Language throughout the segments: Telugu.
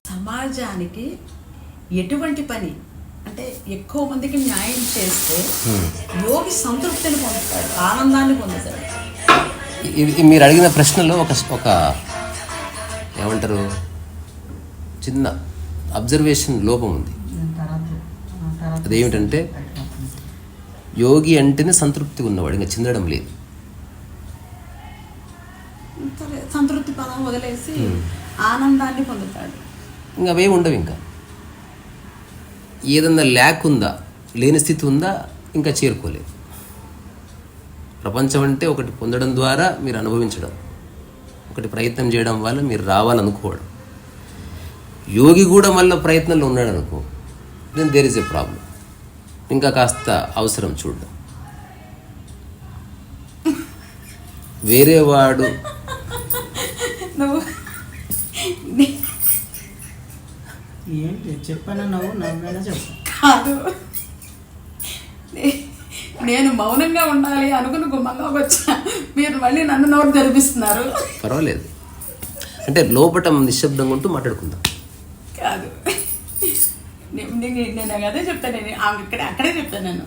సమాజానికి ఎటువంటి పని అంటే ఎక్కువ మందికి న్యాయం చేస్తే యోగి సంతృప్తిని పొందుతాడు, ఆనందాన్ని పొందుతాడు. మీరు అడిగిన ప్రశ్నలో ఒక ఏమంటారు చిన్న అబ్జర్వేషన్ లోపం ఉంది. అదేమిటంటే యోగి అంటేనే సంతృప్తి ఉన్నవాడు, ఇంకా చిందడం లేదు. సంతృప్తి పదం వదిలేసి ఆనందాన్ని పొందుతాడు. ఇంకా అవే ఉండవు. ఇంకా ఏదన్నా ల్యాక్ ఉందా, లేని స్థితి ఉందా, ఇంకా చేరుకోలేదు. ప్రపంచం అంటే ఒకటి పొందడం ద్వారా మీరు అనుభవించడం, ఒకటి ప్రయత్నం చేయడం వల్ల మీరు రావాలనుకోవడం. యోగి కూడా మళ్ళీ ప్రయత్నంలో ఉన్నాడు అనుకో, then there is a problem. ఇంకా కాస్త అవసరం చూడడం. వేరేవాడు ఏంటి చెప్పాను, నవ్వు నవ్వేనా చెప్పు. కాదు, నేను మౌనంగా ఉండాలి అనుకుని గుమ్మంగా వచ్చా, మీరు మళ్ళీ నన్ను నోరు తెరిపిస్తున్నారు. పర్వాలేదు, అంటే లోపట నిశ్శబ్దంగా ఉంటూ మాట్లాడుకుందాం. కాదు, నేను అదే చెప్తాను, నేను అక్కడే చెప్తాను. నేను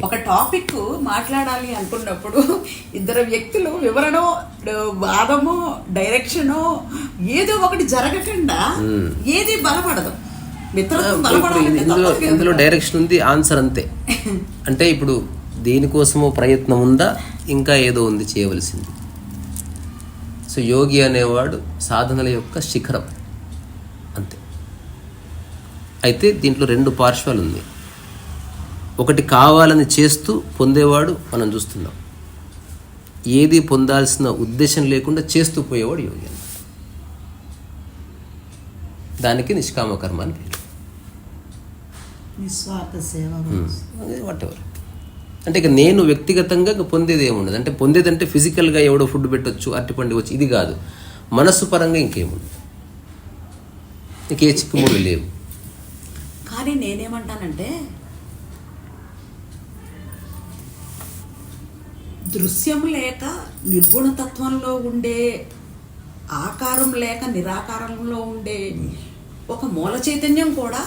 ఒక టాపిక్ మాట్లాడాలి అనుకున్నప్పుడు ఇద్దరు వ్యక్తులు వివరణో వాదమో డైరెక్షనో ఏదో ఒకటి జరగకుండా ఏది బలపడదు. ఇందులో డైరెక్షన్ ఉంది, ఆన్సర్ అంతే. అంటే ఇప్పుడు దేనికోసమో ప్రయత్నం ఉందా, ఇంకా ఏదో ఉంది చేయవలసింది. సో యోగి అనేవాడు సాధనల యొక్క శిఖరం అంతే. అయితే దీంట్లో రెండు పార్శ్వాలు ఉంది. ఒకటి కావాలని చేస్తూ పొందేవాడు మనం చూస్తున్నాం. ఏది పొందాల్సిన ఉద్దేశం లేకుండా చేస్తూ పోయేవాడు యోగి అన్నమాట. దానికి నిష్కామ కర్మ అని పేరు. నిస్వార్థ సేవ, వాట్ ఎవర్. అంటే ఇక నేను వ్యక్తిగతంగా పొందేది ఏముండదు. అంటే పొందేదంటే ఫిజికల్గా ఎవడో ఫుడ్ పెట్టవచ్చు, అరటిపండు వచ్చి, ఇది కాదు. మనస్సు పరంగా ఇంకేముండదు, ఇంకే చిక్కుముళ్ళు లేవు. కానీ నేనేమంటానంటే దృశ్యం లేక నిర్గుణతత్వంలో ఉండే, ఆకారం లేక నిరాకారంలో ఉండే ఒక మూల చైతన్యం కూడా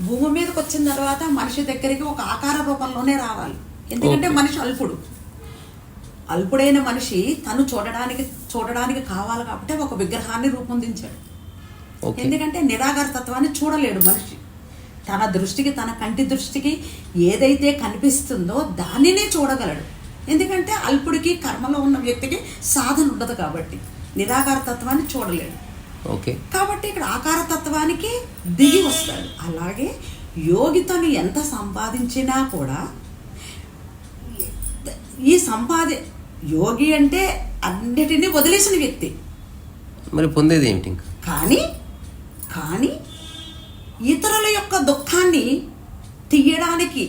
భూమి మీదకి వచ్చిన తర్వాత మనిషి దగ్గరికి ఒక ఆకార రూపంలోనే రావాలి. ఎందుకంటే మనిషి అల్పుడైన మనిషి తను చూడడానికి కావాలి కాబట్టి ఒక విగ్రహాన్ని రూపొందించాడు. ఎందుకంటే నిరాకార తత్వాన్ని చూడలేడు మనిషి. తన దృష్టికి, తన కంటి దృష్టికి ఏదైతే కనిపిస్తుందో దానినే చూడగలడు. ఎందుకంటే అల్పుడికి, కర్మలో ఉన్న వ్యక్తికి సాధన ఉండదు కాబట్టి నిరాకార తత్వాన్ని చూడలేడు. కాబట్టి ఇక్కడ ఆకార తత్వానికి దిగి వస్తాడు. అలాగే యోగి తను ఎంత సంపాదించినా కూడా యోగి అంటే అన్నిటినీ వదిలేసిన వ్యక్తి. మరి పొందేది ఏమిటి? కానీ ఇతరుల యొక్క దుఃఖాన్ని తీయడానికి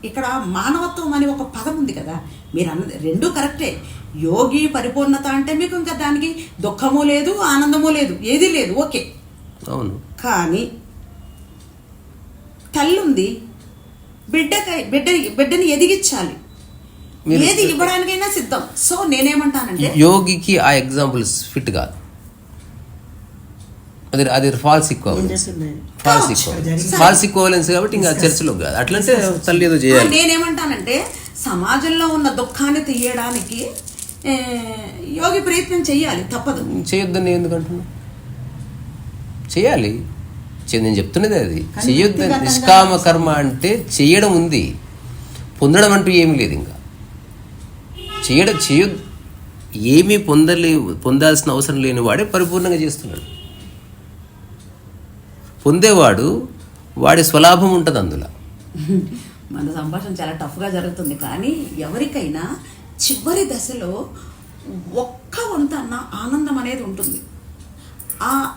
ఇక్కడ మానవత్వం అని ఒక పదం ఉంది కదా. మీరు రెండూ కరెక్టే. యోగి పరిపూర్ణత అంటే మీకు ఇంకా దానికి దుఃఖము లేదు, ఆనందము లేదు, ఏది లేదు, ఓకే. అవును. కానీ తల్లుంది, బిడ్డని ఎదిగించాలి, ఏది ఇవ్వడానికైనా సిద్ధం. సో నేనేమంటానంటే యోగికి ఆ ఎగ్జాంపుల్స్ ఫిట్ కాదు. అది ఫాల్స్ ఈక్వలెన్స్ కాబట్టి ఇంకా చర్చలో కాదు. అట్లంటే తల్లి ఏదో చేయాలి. నేనేమంటానంటే సమాజంలో ఉన్న దుఃఖాన్ని తీయడానికి యోగి ప్రయత్నం చెయ్యాలి, తప్పదు. చేయొద్దని ఎందుకంటున్నా? చేయాలి. నేను చెప్తున్నది అది. చెయ్యొద్దని. నిష్కామ కర్మ అంటే చెయ్యడం ఉంది, పొందడం అంటూ ఏమీ లేదు. ఇంకా చేయొద్దు. ఏమీ పొందాల్సిన అవసరం లేని వాడే పరిపూర్ణంగా చేస్తున్నాడు. పొందేవాడు వాడి స్వలాభం ఉంటుంది అందులో. మన సంభాషణ చాలా టఫ్గా జరుగుతుంది. కానీ ఎవరికైనా చివరి దశలో ఒక్క వంతన్న ఆనందం అనేది ఉంటుంది.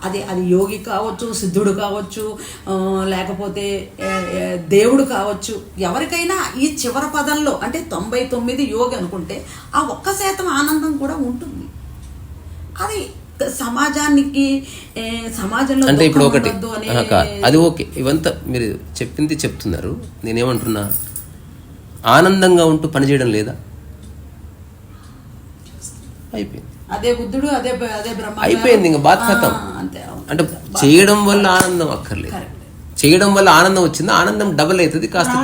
అది యోగి కావచ్చు, సిద్ధుడు కావచ్చు, లేకపోతే దేవుడు కావచ్చు. ఎవరికైనా ఈ చివరి పదంలో అంటే 99 యోగి అనుకుంటే ఆ 1% ఆనందం కూడా ఉంటుంది. అది సమాజంలో అంటే ఇప్పుడు ఒకటి అది ఓకే. ఇవంతా మీరు చెప్పింది చెప్తున్నారు. నేనేమంటున్నా, ఆనందంగా ఉంటూ పనిచేయడం లేదా? అయిపోయింది. అదే బుద్ధుడు, అదే అదే బ్రహ్మ, అయిపోయింది, ఇంకా బాత్ ఖతం. అంతే. అంటే చేయడం వల్ల ఆనందం అక్కర్లేదు. చేయడం వల్ల ఆనందం వచ్చింది, ఆనందం డబల్ అవుతుంది. కాస్త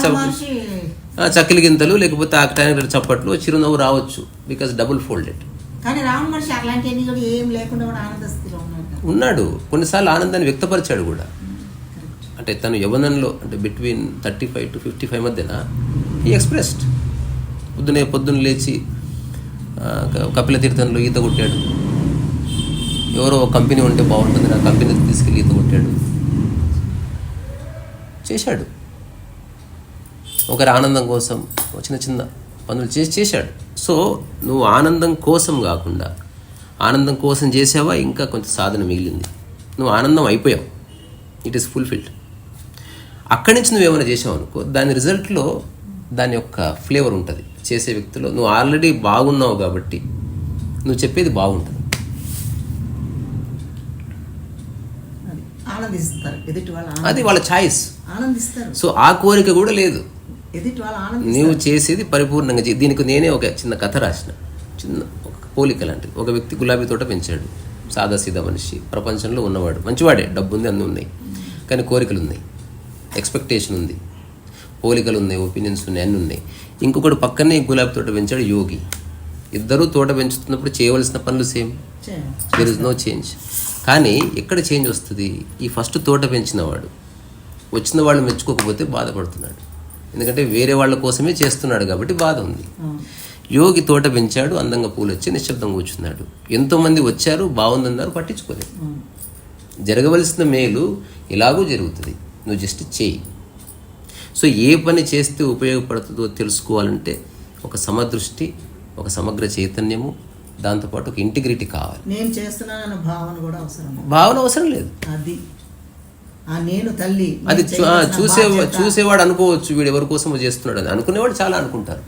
చక్కిలి గింతలు లేకపోతే ఆ టైం చప్పట్లు చిరునవ్వు రావచ్చు, బికాస్ డబుల్ ఫోల్డెడ్. కానీ రావణ మనిషి అలాంటివన్నీ కూడా ఏం లేకుండా కూడా ఆనంద స్థితిలో ఉన్నాడు. కొన్నిసార్లు ఆనందాన్ని వ్యక్తపరిచాడు కూడా. అంటే తను యవ్వనంలో అంటే బిట్వీన్ 35 to 55 మధ్యన ఈ ఎక్స్ప్రెస్డ్. పొద్దున్న లేచి కపిల తీర్థంలో ఈత కొట్టాడు. ఎవరో ఒక కంపెనీ ఉంటే బాగుంటుంది, నా కంపెనీ తీసుకెళ్ళి ఈత కొట్టాడు, చేశాడు. ఒకరి ఆనందం కోసం చిన్న చిన్న పనులు చేశాడు. సో నువ్వు ఆనందం కోసం కాకుండా ఆనందం కోసం చేసావా, ఇంకా కొంచెం సాధన మిగిలింది. నువ్వు ఆనందం అయిపోయావు, ఇట్ ఈస్ ఫుల్ఫిల్డ్. అక్కడి నుంచి నువ్వేమైనా చేసావు అనుకో, దాని రిజల్ట్లో దాని యొక్క ఫ్లేవర్ ఉంటుంది చేసే వ్యక్తిలో. నువ్వు ఆల్రెడీ బాగున్నావు కాబట్టి నువ్వు చెప్పేది బాగుంటుంది. అది వాళ్ళ ఛాయిస్. సో ఆ కోరిక కూడా లేదు, నువ్వు చేసేది పరిపూర్ణంగా దీనికి నేనే ఒక చిన్న కథ రాసిన, చిన్న ఒక పోలిక లాంటిది. ఒక వ్యక్తి గులాబీ తోట పెంచాడు, సాదాసీదా మనిషి, ప్రపంచంలో ఉన్నవాడు, మంచివాడే, డబ్బు ఉంది, అన్నీ ఉన్నాయి, కానీ కోరికలు ఉన్నాయి, ఎక్స్పెక్టేషన్ ఉంది, పోలికలు ఉన్నాయి, ఒపీనియన్స్ ఉన్నాయి, అన్నీ ఉన్నాయి. ఇంకొకటి పక్కనే గులాబీ తోట పెంచాడు యోగి. ఇద్దరూ తోట పెంచుతున్నప్పుడు చేయవలసిన పనులు same, there is no change. కానీ ఎక్కడ చేంజ్ వస్తుంది? ఈ ఫస్ట్ తోట పెంచిన వాడు వచ్చిన వాళ్ళు మెచ్చుకోకపోతే బాధపడుతున్నాడు, ఎందుకంటే వేరే వాళ్ళ కోసమే చేస్తున్నాడు కాబట్టి బాధ ఉంది. యోగి తోట పెంచాడు, అందంగా పూలు వచ్చి నిశ్శబ్దంగా కూర్చున్నాడు. ఎంతోమంది వచ్చారు, బాగుందన్నారు, పట్టించుకోలేదు. జరగవలసిన మేలు ఎలాగూ జరుగుతుంది, నువ్వు జస్ట్ చేయి. సో ఏ పని చేస్తే ఉపయోగపడుతుందో తెలుసుకోవాలంటే ఒక సమదృష్టి, ఒక సమగ్ర చైతన్యము, దాంతోపాటు ఒక ఇంటిగ్రిటీ కావాలి. నేను చేస్తున్నానన్న భావన కూడా అవసరం. భావన అవసరం లేదు, అది నేను తల్లి అది చూసేవాడు అనుకోవచ్చు వీడు ఎవరి కోసమో చేస్తున్నాడు అని. అనుకునేవాడు చాలా అనుకుంటారు,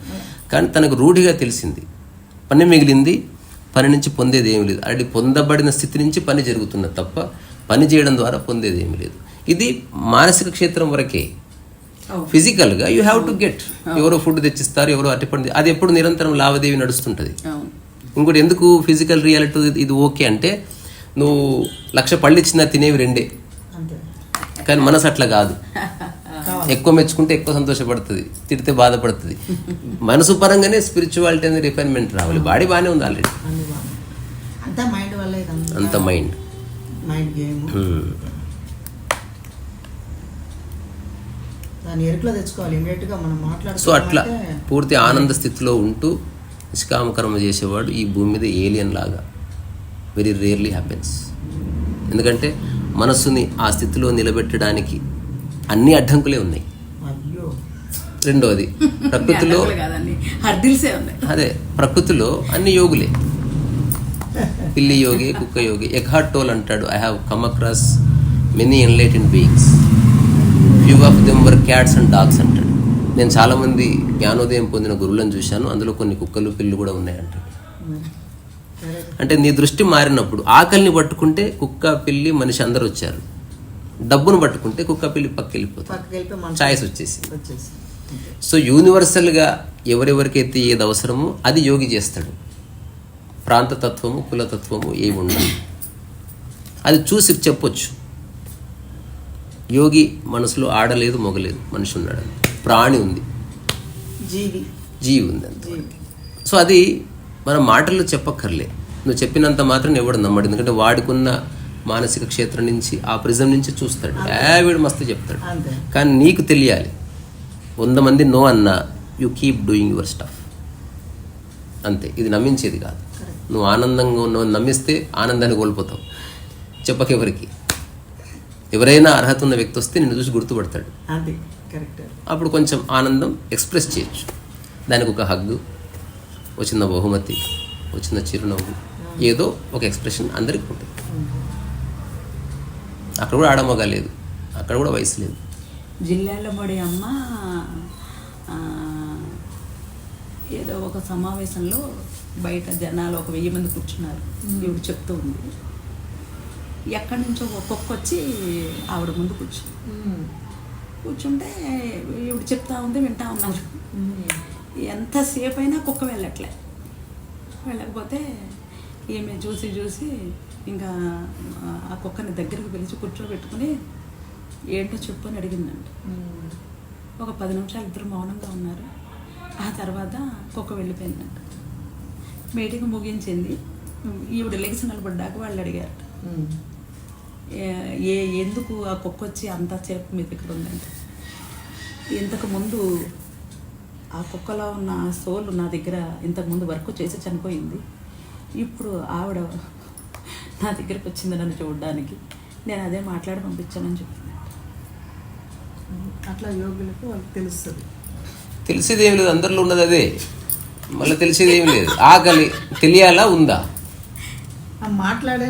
కానీ తనకు రూఢిగా తెలిసింది పని మిగిలింది, పని నుంచి పొందేది ఏమి లేదు. అది పొందబడిన స్థితి నుంచి పని జరుగుతున్నది తప్ప పని చేయడం ద్వారా పొందేది ఏమి లేదు. ఇది మానసిక క్షేత్రం వరకే. ఫిజికల్గా యూ హ్యావ్ టు గెట్, ఎవరో ఫుడ్ తెచ్చిస్తారు, ఎవరో అట్టిపండి, అది ఎప్పుడు నిరంతరం లావాదేవీ నడుస్తుంటుంది. ఇంకోటి ఎందుకు ఫిజికల్ రియాలిటీ ఇది ఓకే అంటే, నువ్వు 1,00,000 పళ్ళు ఇచ్చినా తినేవి 2, కానీ మనసు అట్లా కాదు. ఎక్కువ మెచ్చుకుంటే ఎక్కువ సంతోషపడుతుంది, తిడితే బాధపడుతుంది. మనసు పరంగానే స్పిరిచువాలిటీ అనేది రిఫైన్మెంట్ రావాలి. బాడీ బాగానే ఉంది ఆల్రెడీ, అంత మైండ్ గేమ్. సో అట్లా పూర్తి ఆనంద స్థితిలో ఉంటూ నిష్కామకర్మ చేసేవాడు ఈ భూమి మీద ఏలియన్ లాగా వెరీ రేర్లీ హ్యాపెన్స్. ఎందుకంటే మనస్సుని ఆ స్థితిలో నిలబెట్టడానికి అన్ని అడ్డంకులే ఉన్నాయి. రెండోది ప్రకృతిలో, అదే ప్రకృతిలో అన్ని యోగులే, పిల్లి యోగి, కుక్క యోగి. ఎక్హార్ట్ టోల్ అంటాడు, I have come across many enlightened beings, few of them were cats and dogs అంటాడు. నేను చాలామంది జ్ఞానోదయం పొందిన గురువులను చూశాను, అందులో కొన్ని కుక్కలు పిల్లు కూడా ఉన్నాయంటాడు. అంటే నీ దృష్టి మారినప్పుడు ఆకలిని పట్టుకుంటే కుక్క పిల్లి మనిషి అందరూ వచ్చారు, డబ్బును పట్టుకుంటే కుక్క పిల్లి పక్కకి వెళ్ళిపోతారు, ఛాయిస్ వచ్చేసి. సో యూనివర్సల్గా ఎవరెవరికైతే ఏది అవసరమో అది యోగి చేస్తాడు. ప్రాంతతత్వము, కులతత్వము ఏమి ఉండాలి అది చూసి చెప్పొచ్చు. యోగి మనసులో ఆడలేదు, మొగలేదు, మనిషి ఉన్నాడు, ప్రాణి ఉంది, జీవి ఉంది అంత. సో అది మన మాటల్లో చెప్పక్కర్లే, నువ్వు చెప్పినంత మాత్రం ఎవడు నమ్మడు. ఎందుకంటే వాడికున్న మానసిక క్షేత్రం నుంచి, ఆ ప్రిజం నుంచి చూస్తాడు, వీడు మస్తు చెప్తాడు. కానీ నీకు తెలియాలి, 100 మంది నో అన్నా you keep doing your stuff, అంతే. ఇది నమ్మించేది కాదు. నువ్వు ఆనందంగా ఉన్నావు, నమ్మిస్తే ఆనందాన్ని కోల్పోతావు. చెప్పకెవరికి, ఎవరైనా అర్హత ఉన్న వ్యక్తి వస్తే నిన్ను చూసి గుర్తుపడతాడు, అప్పుడు కొంచెం ఆనందం ఎక్స్ప్రెస్ చేయొచ్చు. దానికి ఒక హగ్గు, ఒక చిన్న బహుమతి, ఒక చిన్న చిరునవ్వు, ఏదో ఒక ఎక్స్ప్రెషన్ అందరికీ ఉంటుంది. అక్కడ కూడా ఆడమొగ లేదు, అక్కడ కూడా వయసు లేదు. జిల్లాలబడి అమ్మ ఏదో ఒక సమావేశంలో బయట జనాలు ఒక 1000 మంది కూర్చున్నారు. ఈవిడ చెప్తూ ఉంది, ఎక్కడి నుంచో ఒక్కొక్క వచ్చి ఆవిడ ముందు కూర్చుంటే ఈవిడ చెప్తా ఉంది, వింటా ఉన్నారు. ఎంతసేపు అయినా కుక్క వెళ్ళకపోతే ఈమె చూసి చూసి ఇంకా ఆ కుక్కని దగ్గరికి పిలిచి కూర్చోబెట్టుకుని ఏంటో చెప్పు అని అడిగిందంట. ఒక 10 నిమిషాలు ఇద్దరు మౌనంగా ఉన్నారు. ఆ తర్వాత కుక్క వెళ్ళిపోయిందంట. మీటింగ్ ముగించింది. ఈవిడ లెగిసి నిలబడ్డాక వాళ్ళు అడిగారు, ఎందుకు ఆ కుక్క వచ్చి అంతసేపు మీ దగ్గర ఉందంటే, ఇంతకుముందు ఆ కుక్కలో ఉన్న సోల్ నా దగ్గర ఇంతకుముందు వర్క్ చేసి చనిపోయింది. ఇప్పుడు ఆవిడ నా దగ్గరికి వచ్చింది నన్ను చూడడానికి, నేను అదే మాట్లాడి పంపించానని చెప్పింది. అట్లా యోగులకు వాళ్ళకి తెలుస్తుంది. తెలిసేది ఏం లేదు, అందరిలో ఉన్నది అదే. మళ్ళీ తెలిసేది ఏం లేదు. ఆకలి తెలియాలా ఉందా మాట్లాడే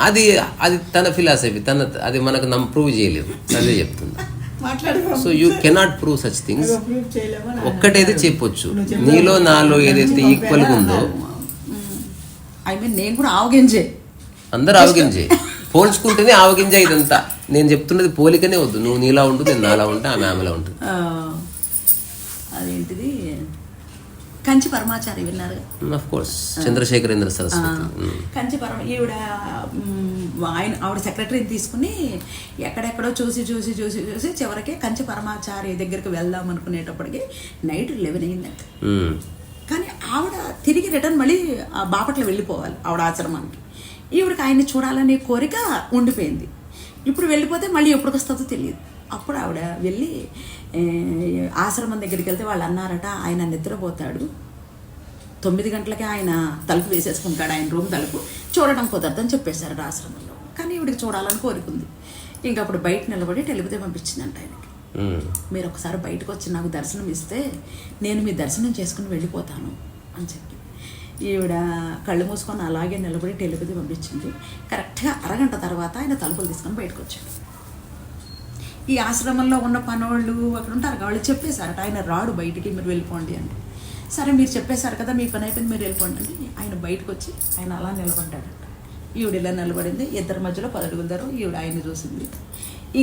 అది అది తన ఫిలాసఫీ, అది మనకు ప్రూవ్ చేయలేదు. అదే చెప్తున్నా. So you cannot prove such things. ఒక్కటైతే చెప్పొచ్చు, నీలో నాలో ఏదైతే ఈక్వల్గా ఉందో. ఐ మీన్ నేను కూడా ఆవగింజే, అందరు ఆవగింజే. పోల్చుకుంటేనే ఆవగింజ ఇదంతా. నేను చెప్తున్నది పోలికనే వద్దు. నువ్వు నీలా ఉండు, నేను నాలా ఉంటా, ఆమె ఆమెలా ఉంటుంది. అదేంటిది కంచి పరమాచారి విన్నారు? Of course, Chandrasekharendra Saraswati. కంచి ఆవిడ సెక్రటరీని తీసుకుని ఎక్కడెక్కడో చూసి చూసి చూసి చూసి చివరికి కంచి పరమాచారి దగ్గరికి వెళ్దాం అనుకునేటప్పటికి నైట్ 11 అయిందంట. కానీ ఆవిడ తిరిగి రిటర్న్ మళ్ళీ బాపట్ల వెళ్ళిపోవాలి ఆవిడ ఆశ్రమానికి. ఈవిడికి ఆయన్ని చూడాలనే కోరిక ఉండిపోయింది. ఇప్పుడు వెళ్ళిపోతే మళ్ళీ ఎప్పటికి వస్తుందో తెలియదు. అప్పుడు ఆవిడ వెళ్ళి ఆశ్రమం దగ్గరికి వెళ్తే వాళ్ళు అన్నారట, ఆయన నిద్రపోతాడు, 9 గంటలకే ఆయన తలుపు వేసేసుకుంటాడు, ఆయన రూమ్ తలుపు, చూడడం కుదరదని చెప్పేశారు ఆశ్రమంలో. కానీ ఈవిడికి చూడాలని కోరుకుంది. ఇంకా అప్పుడు బయట నిలబడి టెలివిజన్ పంపించిందంట ఆయనకి, మీరు ఒకసారి బయటకు వచ్చి నాకు దర్శనం ఇస్తే నేను మీ దర్శనం చేసుకుని వెళ్ళిపోతాను అని చెప్పి ఈవిడ కళ్ళు మూసుకొని అలాగే నిలబడి టెలివిజన్ పంపించింది. కరెక్ట్గా అరగంట తర్వాత ఆయన తలుపులు తీసుకొని బయటకు వచ్చాడు. ఈ ఆశ్రమంలో ఉన్న పనోళ్ళు అక్కడ ఉంటారు, వాళ్ళు చెప్పేశారట ఆయన రాడు బయటికి, మీరు వెళ్ళిపోండి అని. సరే మీరు చెప్పేశారు కదా, మీ పని అయిపోయింది, మీరు వెళ్ళిపోండి అని ఆయన బయటకు వచ్చి ఆయన అలా నిలబడ్డాడట. ఈవిడ ఇలా నిలబడింది, ఇద్దరి మధ్యలో 10 అడుగుల దూరం. ఈవిడ ఆయన్ని చూసింది.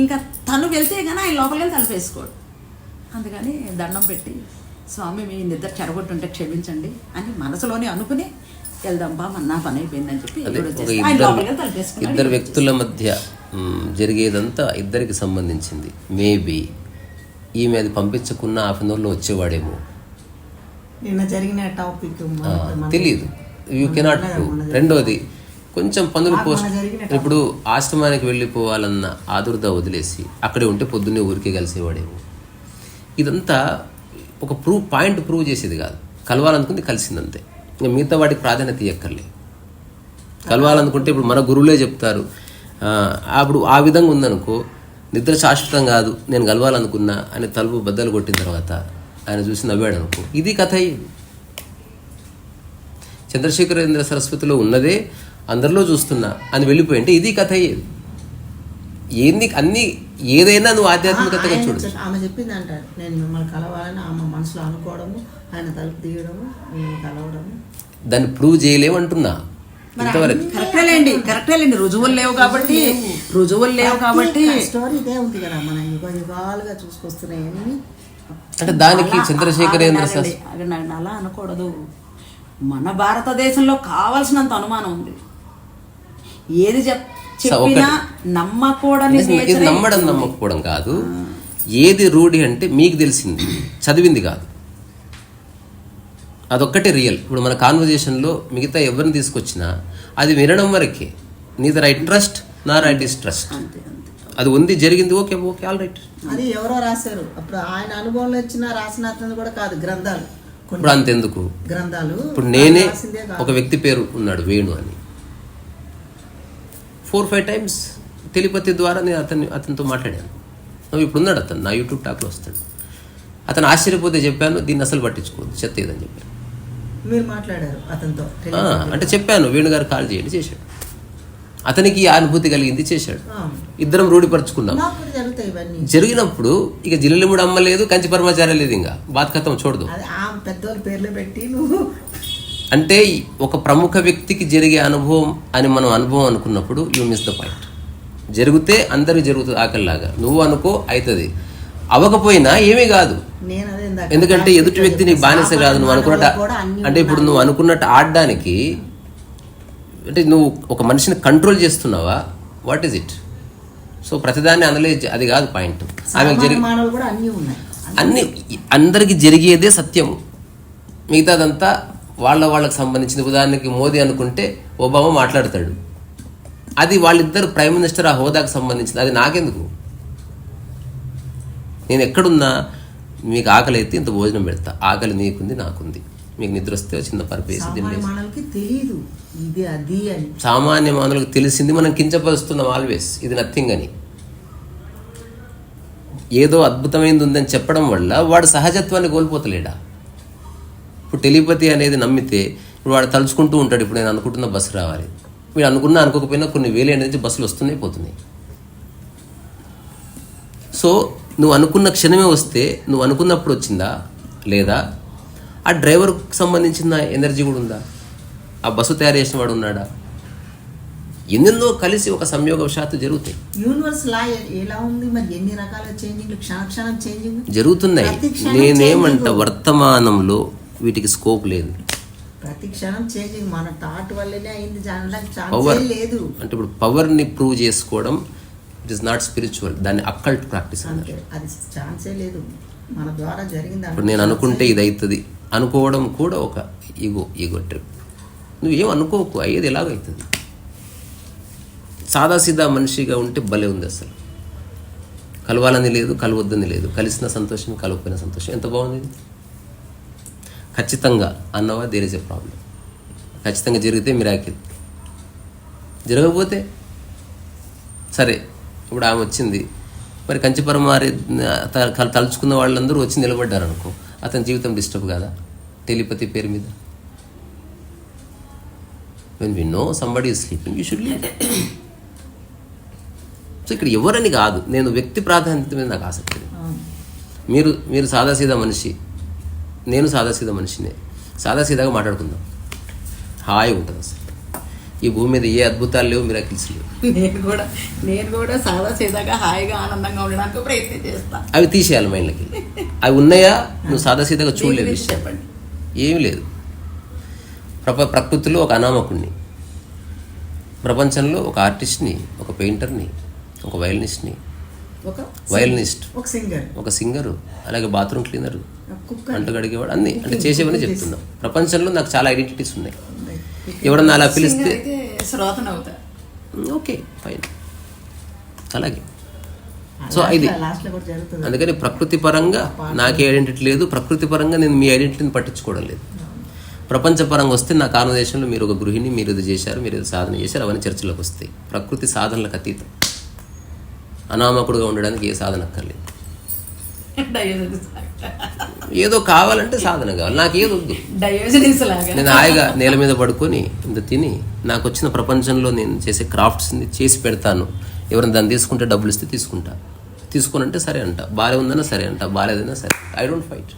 ఇంకా తను వెళ్తే కానీ ఆయన లోపలికి వెళ్ళి తలుపేసుకోడు. అందుకని దండం పెట్టి, స్వామి మీ నిద్ర చెడగొట్టుంటే క్షమించండి అని మనసులోనే అనుకుని వెళ్దాం బా, నా పని అయిపోయిందని చెప్పి ఇద్దరు వ్యక్తుల మధ్య జరిగేదంతా ఇద్దరికి సంబంధించింది. మేబీ ఈమె అది పంపించకున్న హాఫ్ అన్ అవర్లో వచ్చేవాడేమో, నిన్న జరిగిన టాపిక్ తెలియదు. You cannot prove. రెండోది, కొంచెం పనులు ఇప్పుడు ఆశ్రమానికి వెళ్ళిపోవాలన్న ఆదుర్ద వదిలేసి అక్కడే ఉంటే పొద్దున్నే ఊరికే కలిసేవాడేమో. ఇదంతా ఒక పాయింట్ ప్రూవ్ చేసేది కాదు. కలవాలనుకుంటే కలిసిందంతే. ఇంకా మిగతా వాటికి ప్రాధాన్యత ఇవ్వక్కర్లే. కలవాలనుకుంటే ఇప్పుడు మన గురువులే చెప్తారు, అప్పుడు ఆ విధంగా ఉందనుకో, నిద్ర శాశ్వతం కాదు, నేను కలవాలనుకున్నా అని తలుపు బద్దలు కొట్టిన తర్వాత ఆయన చూసి నవ్వాడు అనుకో, ఇది కథ. చంద్రశేఖరేంద్ర సరస్వతిలో ఉన్నదే అందరిలో చూస్తున్నా అని వెళ్ళిపోయింటే ఇది కథ అయ్యేది. అన్ని ఏదైనా నువ్వు ఆధ్యాత్మికతగా చూడు. ఆమె చెప్పింది అంటారు, నేను మిమ్మల్ని కలవాలని ఆమె మనసులో అనుకోవడము, ఆయన తలుపు తీయడము, కలవడము, దాన్ని ప్రూవ్ చేయలేమంటున్నా. కరెక్టేలేండి, రుజువులు లేవు కాబట్టి స్టోరీ ఇదే ఉంది కదా, మన యుగాలుగా చూసుకొస్తున్నాయని. అంటే దానికి చంద్రశేఖరేంద్ర అలా అనకూడదు. మన భారతదేశంలో కావాల్సినంత అనుమానం ఉంది. ఏది చెప్పినా నమ్మకపోవడం కాదు. ఏది రూఢి అంటే మీకు తెలిసింది, చదివింది కాదు, అదొక్కటే రియల్. ఇప్పుడు మన కాన్వర్జేషన్లో మిగతా ఎవరిని తీసుకొచ్చినా అది వినడం వరకే. Neither I trust Nar I distrust. అది ఉంది, జరిగింది, ఓకే ఓకే ఆల్ రైట్. అది ఎవరో రాశారు, అప్పుడు ఆయన అనుభవంలో వచ్చిన రాసినట్టు కూడా కాదు, గ్రంథాలు. ఇప్పుడు అంతెందుకు, గ్రంథాలు. ఇప్పుడు నేనే ఒక వ్యక్తి పేరు ఉన్నాడు వేణు అని, 4-5 టైమ్స్ టెలిపతి ద్వారా నేను అతనితో మాట్లాడాను. ఇప్పుడు ఉన్నాడు అతను, నా యూట్యూబ్ టాక్లో వస్తాడు. అతను ఆశ్చర్యపోతే చెప్పాను, దీన్ని అసలు పట్టించుకోవద్దు, చెత్త ఏదని చెప్పాను. మీరు మాట్లాడారు అతనితో? అంటే చెప్పాను, వేణుగారు కాల్ చేయండి, చేశాడు. అతనికి ఆ అనుభూతి కలిగింది, చేశాడు. ఇద్దరం రూఢిపరుచుకున్నాం. జరిగినప్పుడు ఇక జిల్లెముడు అమ్మ లేదు, కంచి పరమాచార్య లేదు, ఇంకా బాత్కతం చూడదు. పెద్దోళ్ళ పేర్లు పెట్టి నువ్వు అంటే ఒక ప్రముఖ వ్యక్తికి జరిగే అనుభవం అని మనం అనుభవం అనుకున్నప్పుడు యూ మిస్ ద పాయింట్. జరిగితే అందరికి జరుగుతుంది, ఆకలిలాగా నువ్వు అనుకో అవుతుంది, అవ్వకపోయినా ఏమీ కాదు. ఎందుకంటే ఎదుటి వ్యక్తి నీకు బానిస కాదు. నువ్వు అనుకున్నట్టు, అంటే ఇప్పుడు నువ్వు అనుకున్నట్టు ఆడడానికి అంటే నువ్వు ఒక మనిషిని కంట్రోల్ చేస్తున్నావా, వాట్ ఈజ్ ఇట్? సో ప్రతిదాన్ని అనలైజ్, అది కాదు పాయింట్. ఆమెకు మానవులు కూడా అన్నీ ఉన్నాయి, అన్ని అందరికి జరిగేదే సత్యము, మిగతాదంతా వాళ్ళకి సంబంధించిన. ఉదాహరణకి మోదీ అనుకుంటే ఒబామా మాట్లాడతాడు, అది వాళ్ళిద్దరు ప్రైమ్ మినిస్టర్ ఆ హోదాకు సంబంధించింది, అది నాకెందుకు? నేను ఎక్కడున్నా మీకు ఆకలి అయితే ఇంత భోజనం పెడతా, ఆకలి నీకుంది నాకుంది, మీకు నిద్ర వస్తే చిన్న పరిపేసి తెలియదు ఇది అది అని. సామాన్య మానవులకు తెలిసింది మనం కించపరుస్తున్నాం ఆల్వేస్, ఇది నథింగ్ అని. ఏదో అద్భుతమైనది ఉందని చెప్పడం వల్ల వాడు సహజత్వాన్ని కోల్పోతలేడా? ఇప్పుడు టెలిపతి అనేది నమ్మితే ఇప్పుడు వాడు తలుచుకుంటూ ఉంటాడు, ఇప్పుడు నేను అనుకుంటున్న బస్సు రావాలి, వీడు అనుకోకపోయినా కొన్ని వేల నుంచి బస్సులు వస్తున్నాయి పోతున్నాయి. సో నువ్వు అనుకున్న క్షణమే వస్తే నువ్వు అనుకున్నప్పుడు వచ్చిందా లేదా? ఆ డ్రైవర్కి సంబంధించిన ఎనర్జీ కూడా ఉందా? ఆ బస్సు తయారు చేసిన వాడు ఉన్నాడా? ఎన్నెన్నో కలిసి ఒక సంయోగవశాత్తు జరుగుతాయి. యూనివర్స్ లా ఎలా ఉంది మరి, ఎన్ని రకాల చేంజింగ్, క్షణక్షణం చేంజింగ్ జరుగుతున్నాయి. నేనేమంట, వర్తమానంలో వీటికి స్కోప్ లేదు, ప్రతి క్షణం చేంజింగ్. మన థాట్ వల్లనే అయింది, పవర్ లేదు. అంటే ఇప్పుడు పవర్ని ప్రూవ్ చేసుకోవడం ఇట్ ఈస్ నాట్ స్పిరిచువల్, దాన్ని అక్కల్ట్ ప్రాక్టీస్ అంటే అది ఛాన్సే లేదు, మన ద్వారా జరిగింది. ఇప్పుడు నేను అనుకుంటే ఇది అవుతుంది అనుకోవడం కూడా ఒక ఈగో ట్రిప్. నువ్వేం అనుకోకు, అయ్యేది ఎలాగవుతుంది. సాదాసీదా మనిషిగా ఉంటే భలే ఉంది అసలు. కలవాలని లేదు, కలవద్దని లేదు, కలిసిన సంతోషం, కలవకపోయిన సంతోషం, ఎంత బాగుంది. ఖచ్చితంగా అన్నవా, దేర్ ఇస్ ఎ ప్రాబ్లం. ఖచ్చితంగా జరిగితే మిరాకిల్, జరగకపోతే సరే. ఇప్పుడు ఆమె వచ్చింది, మరి కంచిపరమారి తలుచుకున్న వాళ్ళందరూ వచ్చి నిలబడ్డారు అనుకో, అతని జీవితం డిస్టర్బ్ కాదా టెలిపతి పేరు మీద? When we know somebody is sleeping you should leave. So ఇక్కడ ఎవరని కాదు, నేను వ్యక్తి ప్రాధాన్యత మీద నాకు ఆసక్తి లేదు. మీరు సాదాసీదా మనిషి, నేను సాదాసీదా మనిషినే, సాదాసీదాగా మాట్లాడుకుందాం, హాయిగా ఉంటుంది అసలు. ఈ భూమి మీద ఏ అద్భుతాలు లేవు, మిరాకిల్స్ లేవు. నేను కూడా సాదాసీదాగా హాయిగా ఆనందంగా ఉండడానికి ప్రయత్నం చేస్తాను. అవి తీసేయాలి మైండ్లకి. అవి ఉన్నాయా, నువ్వు సాదాసీదాగా చూడలేదు, చెప్పండి. ఏమీ లేదు. ప్రకృతిలో ఒక అనామకుడిని, ప్రపంచంలో ఒక ఆర్టిస్ట్ని, ఒక పెయింటర్ని, ఒక వయలినిస్ట్ని, ఒక సింగరు, అలాగే బాత్రూమ్ క్లీనరు, అంటు గడిగేవాడు, అన్నీ అంటే చేసేవని చెప్తున్నాం. ప్రపంచంలో నాకు చాలా ఐడెంటిటీస్ ఉన్నాయి. ఎవడన్నా అలా పిలిస్తే ఓకే ఫైన్, అలాగే. సో ఇది అందుకని ప్రకృతి పరంగా నాకే ఐడెంటిటీ లేదు, ప్రకృతి పరంగా నేను మీ ఐడెంటిటీని పట్టించుకోవడం లేదు. ప్రపంచపరంగా వస్తే నా కాన్వర్జేషన్లో మీరు ఒక గృహిణి, మీరు ఇది చేశారు, మీరు ఇది సాధన చేశారు, అవన్నీ చర్చలోకి వస్తాయి. ప్రకృతి సాధనలకు అతీతం. అనామకుడుగా ఉండడానికి ఏ సాధన అక్కర్లేదు. ఏదో కావాలంటే సాధన కావాలి, నాకేదో వద్దు. నేను హాయిగా నేల మీద పడుకొని ఇంత తిని నాకు వచ్చిన ప్రపంచంలో నేను చేసే క్రాఫ్ట్స్ని చేసి పెడతాను. ఎవరైనా దాన్ని తీసుకుంటే డబ్బులు ఇస్తే తీసుకుంటా, తీసుకోనంటే సరే అంట, బాగా ఉందన్నా సరే అంట, బాగాలేదన్నా సరే, ఐ డోంట్ ఫైట్.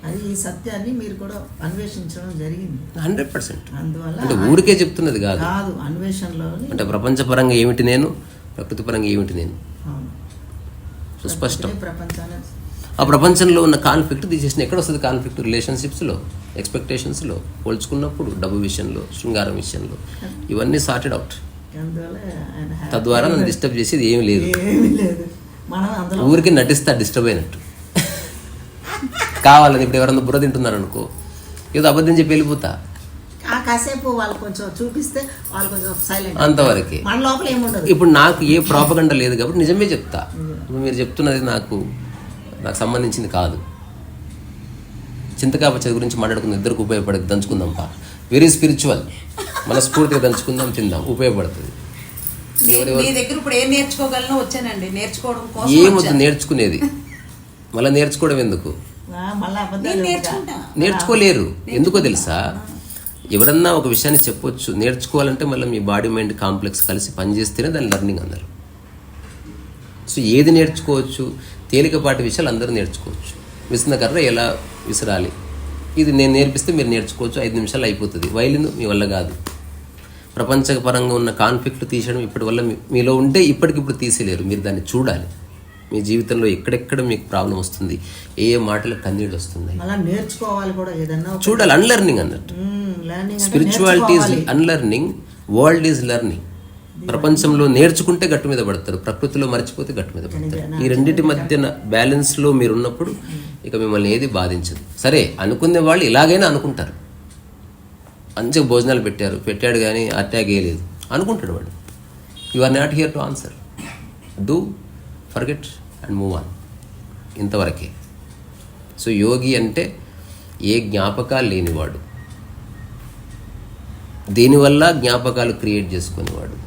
అది ఈ సత్యాన్ని మీరు కూడా అన్వేషించడం జరిగింది 100%. అందువల్ల అంటే ఊరికే చెప్తున్నది కాదు, అన్వేషణలో అంటే ప్రపంచపరంగా ఏమిటి నేను, ప్రకృతి పరంగా ఏమిటి నేను, సుస్పష్టం. ఆ ప్రపంచంలో ఉన్న కాన్ఫ్లిక్ట్ తీసేసిన. ఎక్కడ వస్తుంది కాన్ఫ్లిక్ట్? రిలేషన్షిప్స్లో, ఎక్స్పెక్టేషన్స్లో, పోల్చుకున్నప్పుడు, డబ్బు విషయంలో, శృంగారం విషయంలో, ఇవన్నీ సార్టెడ్ అవుట్. తద్వారా నన్ను డిస్టర్బ్ చేసేది ఏమీ లేదు. ఊరికి నటిస్తా డిస్టర్బ్ అయినట్టు కావాలని. ఇప్పుడు ఎవరన్నా బుర్ర తింటున్నారు అనుకో, ఏదో అబద్ధం చెప్పి వెళ్ళిపోతా, కాసేపు వాళ్ళు కొంచెం చూపిస్తే వాళ్ళు కొంచెం సైలెంట్, అంతవరకే. మన లోపల ఏముండదు. ఇప్పుడు నాకు ఏ ప్రాపగండ లేదు కాబట్టి నిజమే చెప్తా. ఇప్పుడు మీరు చెప్తున్నది నాకు సంబంధించింది కాదు. చింతకాయ పచ్చడి గురించి మాట్లాడుకుందాం, ఇద్దరికి ఉపయోగపడేది, దంచుకుందాంపా. వెరీ స్పిరిచువల్, మనస్ఫూర్తిగా దంచుకుందాం, తిందాం, ఉపయోగపడుతుంది. ఏమొద్దు నేర్చుకునేది, మళ్ళీ నేర్చుకోవడం ఎందుకు? నేర్చుకోలేరు. ఎందుకో తెలుసా? ఎవరన్నా ఒక విషయాన్ని చెప్పొచ్చు, నేర్చుకోవాలంటే మళ్ళీ మీ బాడీ మైండ్ కాంప్లెక్స్ కలిసి పనిచేస్తేనే దాని లెర్నింగ్ అందరు. సో ఏది నేర్చుకోవచ్చు? తేలికపాటి విషయాలు అందరూ నేర్చుకోవచ్చు. విసిన కర్ర ఎలా విసరాలి, ఇది నేను నేర్పిస్తే మీరు నేర్చుకోవచ్చు, 5 నిమిషాలు అయిపోతుంది. వైలిన్ మీ వల్ల కాదు. ప్రపంచపరంగా ఉన్న కాన్ఫ్లిక్ట్లు తీసేయడం ఇప్పటి వల్ల మీలో ఉంటే ఇప్పటికిప్పుడు తీసేయలేరు, మీరు దాన్ని చూడాలి. మీ జీవితంలో ఎక్కడెక్కడ మీకు ప్రాబ్లం వస్తుంది, ఏ మాటలు కన్నీళ్ళు వస్తున్నాయి అలా నేర్చుకోవాలి కూడా ఏదన్నా చూడాలి. అన్లెర్నింగ్ అన్నట్టు. Learning spirituality is unlearning, world is learning. ప్రపంచంలో నేర్చుకుంటే గట్టు మీద పడతారు, ప్రకృతిలో మర్చిపోతే గట్టు మీద పడతారు. ఈ రెండింటి మధ్యన బ్యాలెన్స్లో మీరు ఉన్నప్పుడు ఇక మిమ్మల్ని ఏది బాధించదు. సరే అనుకునే వాళ్ళు ఇలాగైనా అనుకుంటారు, మంచిగా భోజనాలు పెట్టాడు కానీ అటాక్ వేయలేదు అనుకుంటాడు వాడు. You are not here to answer. Do forget and move on, ఇంతవరకే. సో యోగి అంటే ఏ జ్ఞాపకాలు లేనివాడు, దీనివల్ల జ్ఞాపకాలు క్రియేట్ చేసుకునేవాడు,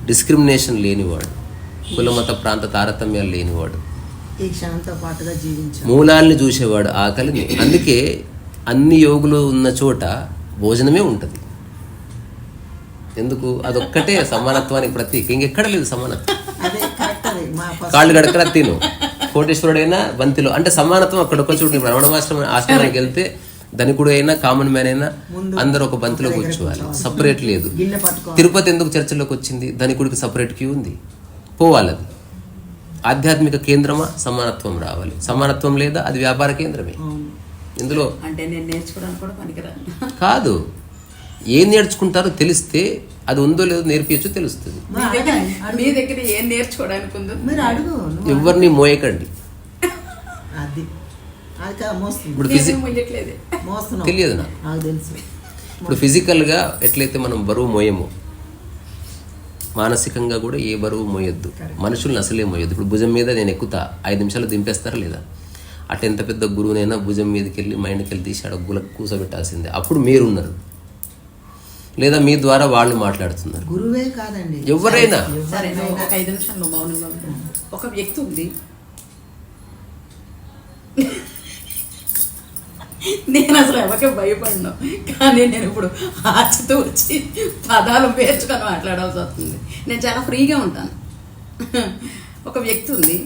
డిస్క్రిమినేషన్ లేనివాడు, కులమత ప్రాంత తారతమ్యాలు లేనివాడు, ఈ క్షణంతో పాటుగా జీవించాలి, మూలాల్ని చూసేవాడు, ఆకలిని. అందుకే అన్ని యోగులు ఉన్న చోట భోజనమే ఉంటుంది. ఎందుకు? అదొక్కటే సమానత్వానికి ప్రతీక, ఇంకెక్కడ లేదు సమానత్వం. అదే కరెక్ట్. అది మా కాళ్ళు గడకరా తిను, కోటేశ్వరుడైనా బంతిలో, అంటే సమానత్వం అక్కడ ఒక చోటు. ఆశ్రమానికి వెళ్తే ధనికుడు అయినా కామన్ మ్యాన్ అయినా అందరూ ఒక బంతిలో కూర్చోవాలి, సపరేట్ లేదు. గిన్నె పట్టుకో. తిరుపతి ఎందుకు చర్చలోకి వచ్చింది? ధనికుడికి సపరేట్ క్యూ ఉంది, పోవాలి. అది ఆధ్యాత్మిక కేంద్రమా? సమానత్వం రావాలి. సమానత్వం లేదా అది వ్యాపార కేంద్రమే. ఇందులో అంటే నేను నేర్చుకోవడానికి కూడా పనికిరాను కాదు, ఏం నేర్చుకుంటారో తెలిస్తే అది ఉందో లేదో నేర్పించో తెలుస్తుంది. మీ దగ్గర ఏం నేర్చుకోవడానికి ఉందో మీరు అడుగు. ఎవరిని మోయకండి. అది అది మోస్తుంది. ఇప్పుడు ముయ్యట్లేదు, తెలియదు నాకు. నాకు తెలుసు. ఇప్పుడు ఫిజికల్గా ఎట్లయితే మనం బరువు మోయము, మానసికంగా కూడా ఏ బరువు మోయొద్దు. మనుషుల్ని అసలే మోయొద్దు. ఇప్పుడు భుజం మీద నేను ఎక్కుతా, 5 నిమిషాలు దింపేస్తారా లేదా? అట్లా ఎంత పెద్ద గురువునైనా భుజం మీదకి వెళ్ళి మైండ్కి వెళ్ళి తీసి అక్కడ గులకు కూసబెట్టాల్సిందే. అప్పుడు మీరున్నారు, లేదా మీ ద్వారా వాళ్ళు మాట్లాడుతున్నారు. గురువే కాదండి, ఎవరైనా. సరే ఒక 5 నిమిషాలు మౌనంగా ఉండు. ఒక వ్యక్తి ఉంది, నేను అసలు ఎవరికే భయపడినా, కానీ నేను ఇప్పుడు ఆచితూ వచ్చి పదాలు పేర్చుకొని మాట్లాడాల్సి వస్తుంది. నేను చాలా ఫ్రీగా ఉంటాను. ఒక వ్యక్తి ఉంది,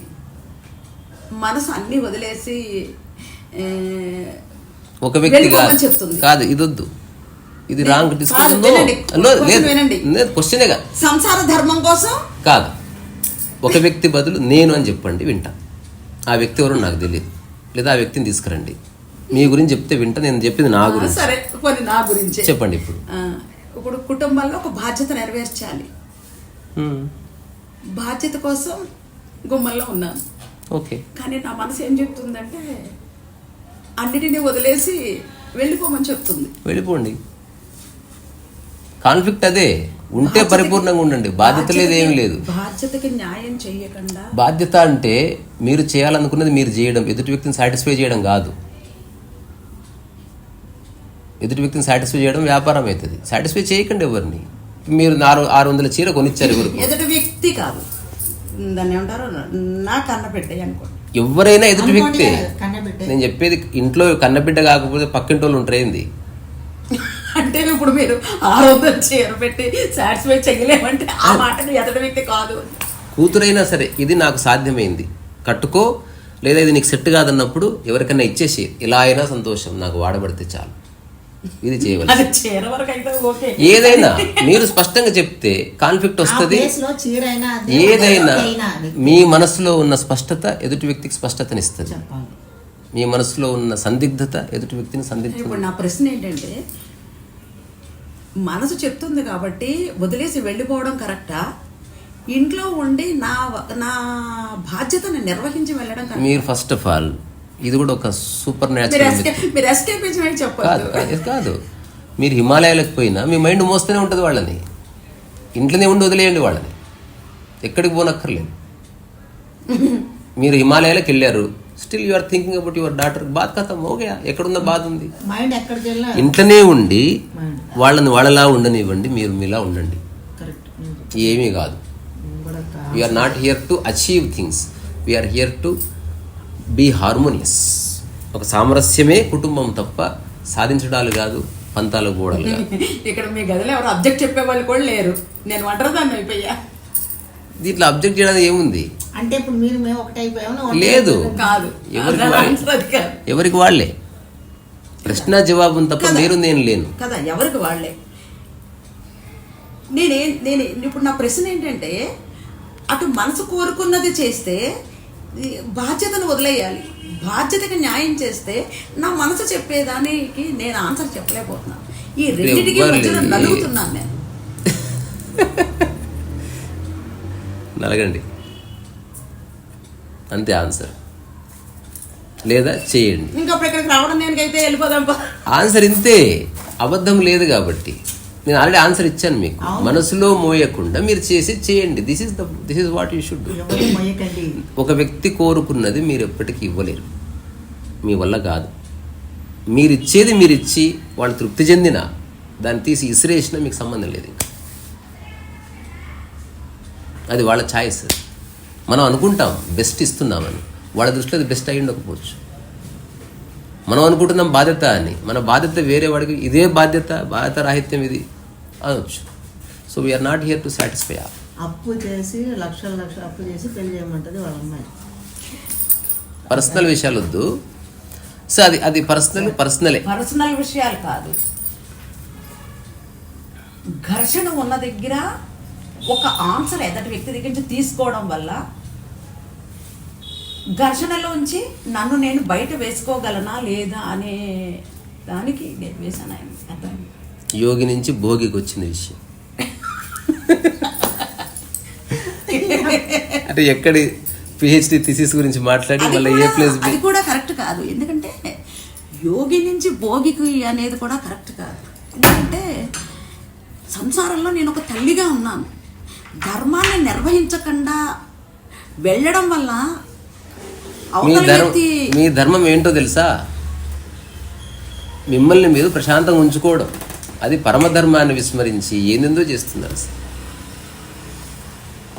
మనసు అన్నీ వదిలేసి ఒక వ్యక్తి చెప్తుంది. కాదు, ఇదొద్దు, ఇది రాంగ్ డిస్కషన్. క్వశ్చనే కాదు, సంసార ధర్మం కోసం కాదు. ఒక వ్యక్తి బదులు నేను అని చెప్పండి, వింటా. ఆ వ్యక్తి ఎవరో నాకు తెలియదు, లేదా ఆ వ్యక్తిని తీసుకురండి, మీ గురించి చెప్తే వింటా. నేను చెప్పింది నా గురించి. సరే కొన్ని నా గురించి చెప్పండి. ఇప్పుడు కుటుంబంలో ఒక బాధ్యత నెరవేర్చాలి, బాధ్యత కోసం గుమ్మల్లో ఉన్నాను. ఓకే, కానీ నా మనసు ఏం చెప్తుందంటే అన్నిటినీ వదిలేసి వెళ్ళిపోమని చెప్తుంది. వెళ్ళిపోండి. కాన్ఫ్లిక్ట్ అదే ఉంటే పరిపూర్ణంగా ఉండండి. బాధ్యత లేదు, ఏం లేదు. బాధ్యతకి న్యాయం చేయకుండా. బాధ్యత అంటే మీరు చేయాలనుకున్నది మీరు చేయడం, ఎదుటి వ్యక్తిని సాటిస్ఫై చేయడం కాదు. ఎదుటి వ్యక్తిని సాటిస్ఫై చేయడం వ్యాపారం అవుతుంది. సాటిస్ఫై చేయకండి ఎవరిని. మీరు 600 చీర కొనిచ్చారు ఎవరికి? ఎదుటి వ్యక్తి కాదు, దాన్ని ఏమంటారు, నా కన్నబిడ్డ అనుకోండి. ఎవరైనా ఎదుటి వ్యక్తే. నేను చెప్పేది ఇంట్లో కన్నబిడ్డ కాకపోతే పక్కింటి వాళ్ళు ఉంటారేంది? అంటే ఇప్పుడు మీరు 600 చీర పెట్టి సాటిస్ఫై చేయలేమంటే ఆ మాటను ఎదుటి వ్యక్తి కాదు. కూతురైనా సరే ఇది నాకు సాధ్యమైంది కట్టుకో, లేదా ఇది నీకు సెట్ కాదన్నప్పుడు ఎవరికైనా ఇచ్చేసి ఇలా అయినా సంతోషం, నాకు వాడబడితే చాలు, ఇది చేయవచ్చు. ఏదైనా మీరు స్పష్టంగా చెప్తే కాన్ఫ్లిక్ట్ వస్తుంది. ఏదైనా మీ మనసులో ఉన్న స్పష్టత ఎదుటి వ్యక్తికి స్పష్టతనిస్తుంది. మీ మనసులో ఉన్న సందిగ్ధత ఎదుటి వ్యక్తిని సందిగ్ధత. ఇప్పుడు నా ప్రశ్న ఏంటంటే, మనసు చెప్తుంది కాబట్టి వదిలేసి వెళ్ళిపోవడం కరెక్టా, ఇంట్లో ఉండి నా బాధ్యతను నిర్వహించి వెళ్ళడం కరెక్టా? మీరు ఫస్ట్ ఆఫ్ ఆల్ ఇది కూడా ఒక సూపర్ న్యాచురల్ కాదు. మీరు హిమాలయాలకు పోయినా మీ మైండ్ మోస్తూనే ఉంటుంది వాళ్ళని. ఇంట్లోనే ఉండి వదిలేయండి వాళ్ళని, ఎక్కడికి పోనక్కర్లేదు. మీరు హిమాలయాలకు వెళ్ళారు, still you are thinking about your daughter. బాధ కథం ఓకే, ఎక్కడున్న బాధ ఉంది. ఇంట్లోనే ఉండి వాళ్ళని వాళ్ళలా ఉండనివ్వండి, మీరు మీలా ఉండండి, ఏమీ కాదు. We are not here to achieve things, we are here to be harmonious. ఒక సామరస్యమే కుటుంబం తప్ప సాధించడాలు కాదు, పంతాలు గోడలు కాదు. ఇక్కడ మీ గదిలో ఎవరు అబ్జెక్ట్ చెప్పేవాళ్ళు కూడా లేరు, నేను ఒంటరిదాన్ని అయిపోయా. దీంట్లో అబ్జెక్ట్ చేయడానికి ఏముంది? అంటే ఇప్పుడు మీరు మేము ఒకటైపోయాము లేదు, కాదు, ఎవరికి వాళ్ళే ప్రశ్న జవాబు తప్ప మీరు నేను లేను కదా, ఎవరికి వాళ్ళే. నేను ఇప్పుడు నా ప్రశ్న ఏంటంటే, అటు మనసు కోరుకున్నది చేస్తే ఈ బాధ్యతను వదిలేయాలి. బాధ్యతకి న్యాయం చేస్తే నా మనసు చెప్పేదానికి నేను ఆన్సర్ చెప్పలేకపోతున్నాను. ఈ రెండింటికి మధ్యలో నలుగుతున్నాను నేను. నలగండి అంతే ఆన్సర్, లేదా చేయండి. ఇంకప్పుడు ఇక్కడికి రావడం దేనికైతే వెళ్ళిపోదాం. ఆన్సర్ ఇంతే, అబద్ధం లేదు కాబట్టి. నేను ఆల్రెడీ ఆన్సర్ ఇచ్చాను మీకు. మనసులో మోయకుండా మీరు చేయండి. This is what you should do. ఒక వ్యక్తి కోరుకున్నది మీరు ఎప్పటికీ ఇవ్వలేరు, మీ వల్ల కాదు. మీరు ఇచ్చేది మీరు ఇచ్చి వాళ్ళు తృప్తి చెందినా దాన్ని తీసి ఇసిరేసినా మీకు సంబంధం లేదు. ఇంకా అది వాళ్ళ ఛాయిస్. మనం అనుకుంటాం బెస్ట్ ఇస్తున్నామని, వాళ్ళ దృష్టిలో అది బెస్ట్ అయి ఉండకపోవచ్చు. మనం అనుకుంటున్నాం బాధ్యత అని, మన బాధ్యత వేరే వాడికి ఇదే బాధ్యత రాహిత్యం ఇది అనొచ్చు. So we are not here to satisfy. అప్పు చేసి లక్షలు అప్పు చేసి పెళ్లి చేయమంటది వాళ్ళ అమ్మాయి. పర్సనల్ విషయాలు వద్దు. సో అది పర్సనల్ విషయాలు కాదు. ఘర్షణ ఉన్న దగ్గర ఒక ఆన్సర్ ఎదటి వ్యక్తి దగ్గర నుంచి తీసుకోవడం వల్ల ఘర్షణలోంచి నన్ను నేను బయట వేసుకోగలనా లేదా అనే దానికి నేను వేసాను. ఆయన అర్థం యోగి నుంచి భోగికి వచ్చిన విషయం అంటే ఎక్కడి పిహెచ్డి థీసిస్ గురించి మాట్లాడి మళ్ళీ అది కూడా కరెక్ట్ కాదు. ఎందుకంటే యోగి నుంచి భోగికి అనేది కూడా కరెక్ట్ కాదు. ఎందుకంటే సంసారంలో నేను ఒక తల్లిగా ఉన్నాను. ధర్మాన్ని నిర్వహించకుండా వెళ్ళడం వల్ల మీ ధర్మం ఏంటో తెలుసా? మిమ్మల్ని మీరు ప్రశాంతంగా ఉంచుకోవడం. అది పరమధర్మాన్ని విస్మరించి ఏందేందో చేస్తున్నారు.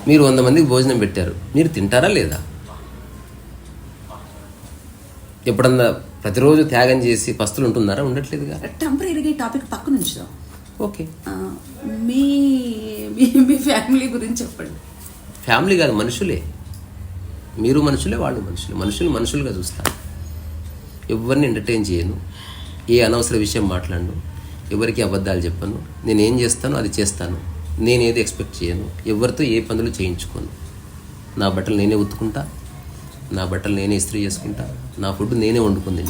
మీరు 100 మందికి భోజనం పెట్టారు, మీరు తింటారా లేదా? ఎప్పుడన్నా ప్రతిరోజు త్యాగం చేసి పస్తులు ఉంటున్నారా? ఉండట్లేదుగా. టెంపరీగా ఈ టాపిక్ పక్కన ఉంచుదాం. ఓకే, మీ ఫ్యామిలీ గురించి చెప్పండి. ఫ్యామిలీ కాదు, మనుషులే. మీరు మనుషులే, వాళ్ళు మనుషులే. మనుషులుగా చూస్తాను. ఎవరిని ఎంటర్టైన్ చేయను, ఏ అనవసర విషయం మాట్లాడను, ఎవరికి అబద్ధాలు చెప్పను. నేను ఏం చేస్తానో అది చేస్తాను. నేనేది ఎక్స్పెక్ట్ చేయను. ఎవరితో ఏ పనులు చేయించుకోను. నా బట్టలు నేనే ఉతుకుంటా, నా బట్టలు నేనే ఇస్త్రీ చేసుకుంటా, నా ఫుడ్ నేనే వండుకుంది.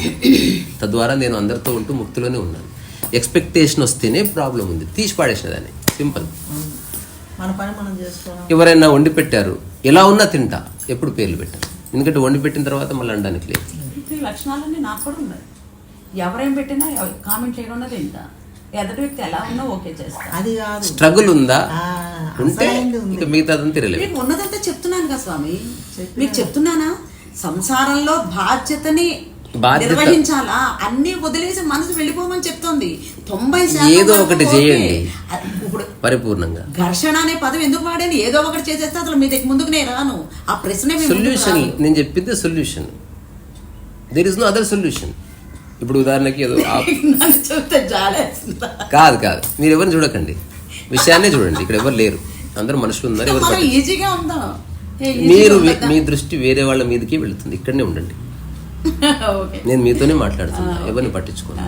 తద్వారా నేను అందరితో ఉంటూ ముక్తిలోనే ఉన్నాను. ఎక్స్పెక్టేషన్ వస్తేనే ప్రాబ్లం ఉంది. తీసి పాడేసిన దాన్ని. సింపుల్. మన పని మనం చేసుకోవాలి. ఎవరైనా వండి పెట్టారు, ఎలా ఉన్నా తింటా. ఎప్పుడు పేర్లు పెట్టారు, ఎందుకంటే వండి పెట్టిన తర్వాత మళ్ళీ అనడానికి లేదు. ఈ లక్షణాలన్నీ నాకు కూడా ఉన్నాయి. ఎవరేం పెట్టినా కామెంట్ చేయకుండా తింటా. ఎదుటి వ్యక్తి ఎలా ఉన్నా ఓకే చేస్తా. అది కాదు, స్ట్రగుల్ ఉందా ఉంటే ఇక మిగతాదని తెలియలేదు. మీకు ఉన్నదంతా చెప్తున్నాను కదా స్వామి, మీకు చెప్తున్నానా? సంసారంలో బాధ్యతని నిర్వహించాలా, అన్ని వదిలేసి మనసు వెళ్ళిపోమని చెప్తోంది. 90% ఏదో ఒకటి చేయండి. ఇప్పుడు పరిపూర్ణంగా ఘర్షణ అనే పదం ఎందుకు వాడాను? ఏదో ఒకటి చేసేస్తే అసలు మీ దగ్గర ముందుకు నేను రాను. ఆ ప్రశ్న సొల్యూషన్ నేను చెప్పింది solution. There is no other solution. ఇప్పుడు ఉదాహరణకి ఏదో కాదు మీరు ఎవరిని చూడకండి, విషయాన్నే చూడండి. ఇక్కడ ఎవరు లేరు, అందరూ మనుషులు ఉన్నారు. ఎవరు ఈజీగా ఉందా? మీరు మీ దృష్టి వేరే వాళ్ళ మీదకి వెళుతుంది. ఇక్కడనే ఉండండి. నేను మీతోనే మాట్లాడుతున్నా, ఎవరిని పట్టించుకోను.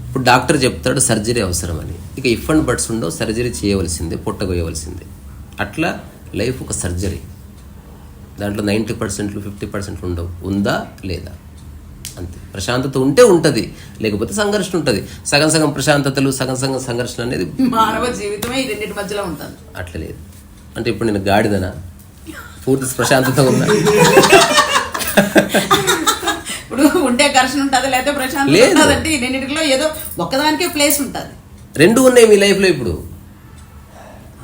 ఇప్పుడు డాక్టర్ చెప్తాడు సర్జరీ అవసరం అని. ఇక ఇఫ్ అండ్ బట్స్ ఉండవు, సర్జరీ చేయవలసిందే, పొట్టగొయ్యవలసిందే. అట్లా లైఫ్ ఒక సర్జరీ. దాంట్లో 90% 50% ఉండవు. ఉందా లేదా అంతే. ప్రశాంతత ఉంటే ఉంటుంది, లేకపోతే సంఘర్షణ ఉంటుంది. సగం ప్రశాంతతలు, సగం సంఘర్షణ అనేది మానవ జీవితమే ఈ రెండింటి మధ్యలో ఉంటుంది. అట్లా లేదు. అంటే ఇప్పుడు నేను గాడిదనా? పూర్తి ప్రశాంతత ఉన్నా? ఇప్పుడు ఉంటే ఘర్షణ ఉంటుంది, లేకపోతే ప్రశాంతత ఉంటుంది. ఈ రెండింటిలో ఏదో ఒక్కదానికే ప్లేస్ ఉంటుంది. రెండు ఉన్నాయి మీ లైఫ్ లో ఇప్పుడు.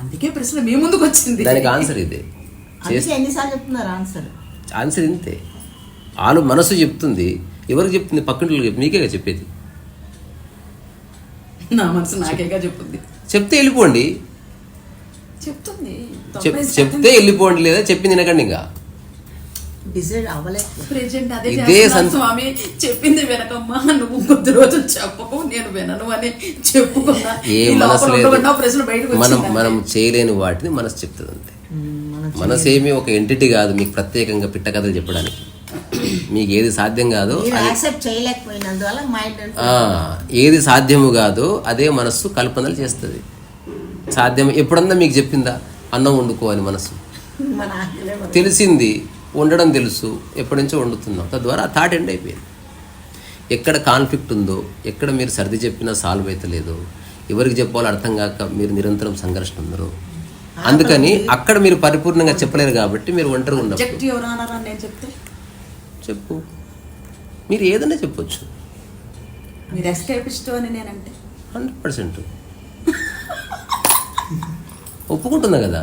అందుకే ప్రశ్న మీ ముందుకు వచ్చింది. దానికి ఆన్సర్ ఇదే. ఎన్నిసార్లు చెప్తున్నారు ఆన్సర్ ఇంతే. మనసు చెప్తుంది. ఎవరికి చెప్తుంది? పక్కింటి మీకేగా చెప్పేది. నా మనసు నాకేగా చెప్తుంది. చెప్తే వెళ్ళిపోండి. చెప్తుంది, చెప్తే వెళ్ళిపోండి, లేదా చెప్పింది వినకండి. ఇంకా డిసైడ్ అవ్వలేదు. ప్రెజెంట్ అదే స్వామి చెప్పింది వినకమ్మా, నువ్వు కొద్ది రోజులు చెప్పకు, నేను వినను అని చెప్పుకున్నా. మనం చేయలేని వాటిని మనసు చెప్తుంది అంతే. మనసేమి ఒక ఎంటిటీ కాదు మీకు ప్రత్యేకంగా పిట్ట కథలు చెప్పడానికి. మీకు ఏది సాధ్యం కాదో, ఏది సాధ్యము కాదో అదే మనస్సు కల్పనలు చేస్తుంది. సాధ్యం ఎప్పుడన్నా మీకు చెప్పిందా అన్నం వండుకో అని? మనసు తెలిసింది, వండడం తెలుసు, ఎప్పటి నుంచో వండుతున్నాం, తద్వారా ఆ థాట్ ఎండ్ అయిపోయింది. ఎక్కడ కాన్ఫ్లిక్ట్ ఉందో, ఎక్కడ మీరు సర్ది చెప్పినా సాల్వ్ అవుతలేదో, ఎవరికి చెప్పాలో అర్థం కాక మీరు నిరంతరం సంఘర్షణ ఉన్నారు. అందుకని అక్కడ మీరు పరిపూర్ణంగా చెప్పలేరు కాబట్టి మీరు ఒంటరిగా ఉన్నప్పుడు Object ఎవరు అన్నారా నేను చెప్తే చెప్పు, మీరు ఏదైనా చెప్పొచ్చు. మీరు ఎస్కేపిస్ట్ అని నేనంటే 100% ఒప్పుకుంటున్నా కదా.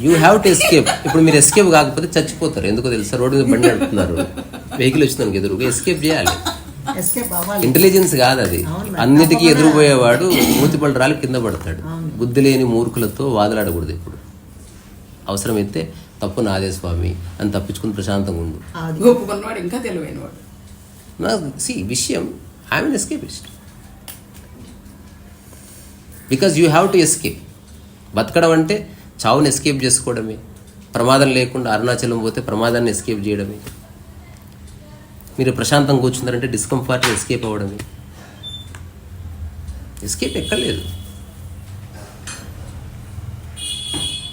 You have to escape. ఇప్పుడు మీరు ఎస్కేప్ కాకపోతే చచ్చిపోతారు. ఎందుకో తెలుసా? రోడ్డు మీద బండి నడుపుతున్నారు, వెహికల్ వచ్చిందానికి ఎదురుగా ఎస్కేప్ చేయాలి. ఎస్కేప్ అవ్వాలి. ఇంటెలిజెన్స్ కాదు అది. అన్నిటికీ ఎదురుపోయేవాడు మూతిపళ్ళు రాలి కింద పడతాడు. బుద్ధి లేని మూర్ఖులతో వాదలాడకూడదు. ఇప్పుడు అవసరమైతే తప్పు నాదే స్వామి అని తప్పించుకుని ప్రశాంతంగా ఉండు. ఒప్పుకున్నవాడు ఇంకా తెలివైనవాడు. విషయం I'm escapist because you have to escape. బతకడం అంటే చావుని ఎస్కేప్ చేసుకోవడమే. ప్రమాదం లేకుండా అరుణాచలం పోతే ప్రమాదాన్ని ఎస్కేప్ చేయడమే. మీరు ప్రశాంతంగా కూర్చున్నారంటే డిస్కంఫర్ట్ ఎస్కేప్ అవ్వడమే. ఎస్కేప్ ఎక్కర్లేదు.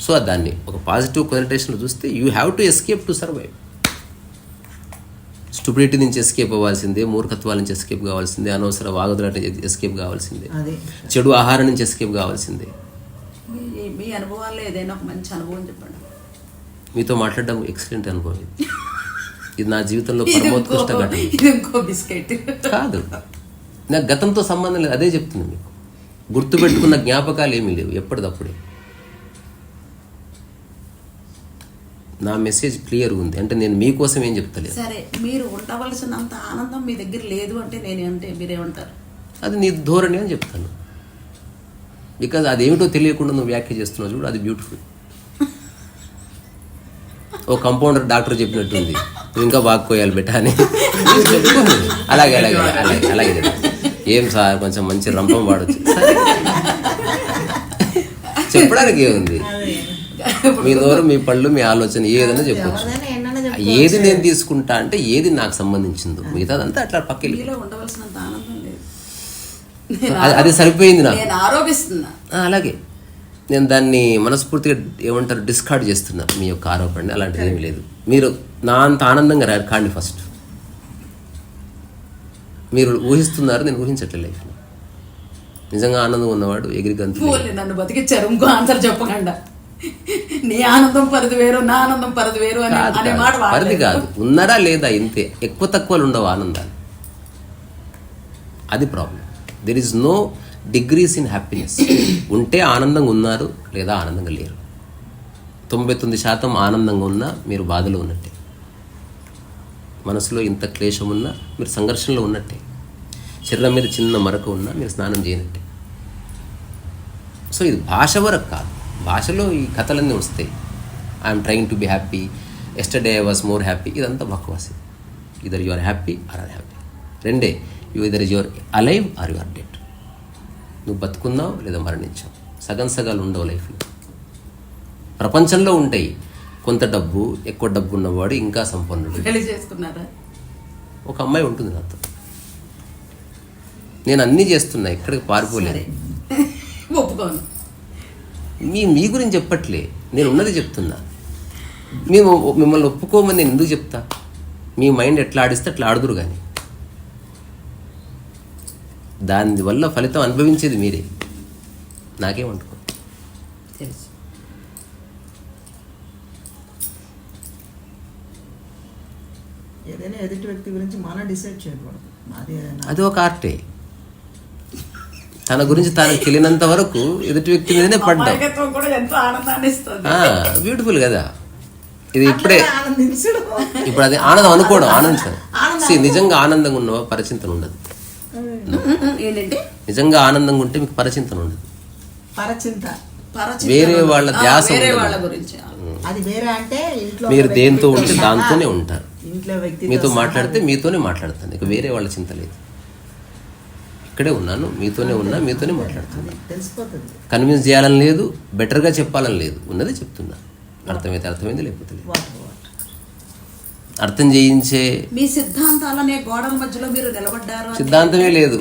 సో దాన్ని ఒక పాజిటివ్ కొనటేషన్లో చూస్తే you have to escape to survive. Stupidity నుంచి ఎస్కేప్ అవ్వాల్సిందే, మూర్ఖత్వాల నుంచి ఎస్కేప్ కావాల్సిందే, అనవసర వాగుదల నుంచి ఎస్కేప్ కావాల్సిందే, చెడు ఆహారం నుంచి ఎస్కేప్ కావాల్సిందే. మీ అనుభవాల్లో ఏదైనా ఒక మంచి అనుభవం చెప్పండి. మీతో మాట్లాడడం ఎక్సలెంట్ అనుభవం. ఇది నా జీవితంలో పరమోత్కృష్ట ఘటన. ఇది ఇంకో బిస్కెట్ కాదు, నాకు గతంతో సంబంధం లేదు. అదే చెప్తున్నాను మీకు. గుర్తుపెట్టుకున్న జ్ఞాపకాలు ఏమీ లేవు, ఎప్పటిదప్పుడే. నా మెసేజ్ క్లియర్ ఉంది. అంటే నేను మీకోసం ఏం చెప్తలేదు. సరే, మీరు ఉండవలసినంత ఆనందం మీ దగ్గర లేదు అంటే నేనేమంటే మీరేమంటారు? అది నీ ధోరణి అని చెప్తాను. బికాజ్ అదేమిటో తెలియకుండా నువ్వు వ్యాఖ్య చేస్తున్నావు చూడు, అది బ్యూటిఫుల్. ఓ కంపౌండర్ డాక్టర్ చెప్పినట్టుంది, నువ్వు ఇంకా బాగా కోయాలి బెట్ట అని. అలాగే అలాగే అలాగే అలాగే ఏం సార్ కొంచెం మంచి రంపం వాడచ్చు చెప్పడానికి ఏముంది. మీ నోరు, మీ పళ్ళు, మీ ఆలోచన ఏదైనా చెప్పచ్చు. ఏది నేను తీసుకుంటా అంటే ఏది నాకు సంబంధించిందో, మిగతాదంతా అట్లా పక్కకి మీలో ఉండవలసినంత ఆనందం లేదు. అది సరిపోయింది నాకు. నేను ఆరోపిస్తున్నా. అలాగే నేను దాన్ని మనస్ఫూర్తిగా ఏమంటారు డిస్కార్డ్ చేస్తున్నా మీ యొక్క ఆరోపణ. అలాంటిది ఏమీ లేదు. మీరు నా అంత ఆనందంగా కాండి. ఫస్ట్ మీరు ఊహిస్తున్నారు, నేను ఊహించట్లే. లైఫ్లో నిజంగా ఆనందం ఉన్నవాడు ఎగిరి గంతు. నన్ను బతికిచ్చారు. ఇంకో ఆన్సర్ చెప్పకుండా నీ ఆనందం పరిధి వేరు, నా ఆనందం పరిధి వేరు అనే మాట పరిధి కాదు, ఉన్నారా లేదా ఇంతే. ఎక్కువ తక్కువలు ఉండవు ఆనందాలు. అది problem. There is no degrees in happiness. ఉంటే ఆనందంగా ఉన్నారు, లేదా ఆనందంగా లేరు. 99% ఆనందంగా ఉన్నా మీరు బాధలో ఉన్నట్టే. మనసులో ఇంత క్లేశం ఉన్నా మీరు సంఘర్షణలో ఉన్నట్టే. శరీరం మీద చిన్న మరక ఉన్నా మీరు స్నానం చేయనట్టే. సో ఇది భాష వరకు కాదు. భాషలో ఈ కథలన్నీ వస్తాయి. I'm trying to be happy, yesterday I was more happy. ఇదంతా బక్వాసి. Either you are happy or unhappy. రెండే. Either you are alive or you are dead. నువ్వు బతుకున్నావు లేదా మరణించావు. సగం సగాలు ఉండవు లైఫ్లో. ప్రపంచంలో ఉంటాయి. కొంత డబ్బు, ఎక్కువ డబ్బు ఉన్నవాడు ఇంకా సంపన్నుడు. పెళ్లి చేసుకున్నారా? ఒక అమ్మాయి ఉంటుంది నాతో. నేను అన్నీ చేస్తున్నా, ఎక్కడికి పారిపోలేదు. ఒప్పుకోను. మీ గురించి చెప్పట్లే, నేను ఉన్నది చెప్తున్నా. మేము మిమ్మల్ని ఒప్పుకోమని నేను ఎందుకు చెప్తా? మీ మైండ్ ఎట్లా ఆడిస్తే అట్లా ఆడుదురు. కానీ దానివల్ల ఫలితం అనుభవించేది మీరే. నాకేమంటుకో. తెలుసు. ఏదైనా ఎదుటి వ్యక్తి గురించి మనం డిసైడ్ చేయకూడదు. అది ఒక ఆర్టే. తన గురించి తనకు తెలియనంత వరకు ఎదుటి వ్యక్తి మీదనే పడ్డా. బ్యూటిఫుల్ కదా ఇది. ఇప్పుడే ఇప్పుడు అది ఆనందం అనుకోవడం, ఆనందించడం. నిజంగా ఆనందంగా ఉన్నవా పరిచింతన ఉండదు. నిజంగా ఆనందంగా ఉంటే మీకు పరిచింతన ఉండదు. వేరే వాళ్ళ ధ్యాస మీరు దేంతో ఉంటే దాంతోనే ఉంటారు. మీతో మాట్లాడితే మీతోనే మాట్లాడతాను. ఇక వేరే వాళ్ళ చింత లేదు. ఇక్కడే ఉన్నాను, మీతోనే ఉన్నా, మీతోనే మాట్లాడుతున్నా. కన్విన్స్ చేయాలని లేదు, బెటర్గా చెప్పాలని లేదు. ఉన్నదే చెప్తున్నా. అర్థమైతే అర్థమైంది, లేకపోతే లేదు. అర్థం చేయించే మీ సిద్ధాంతాలనే గోడల మధ్యలో మీరు నిలబడ్డారు. సిద్ధాంతమే లేదు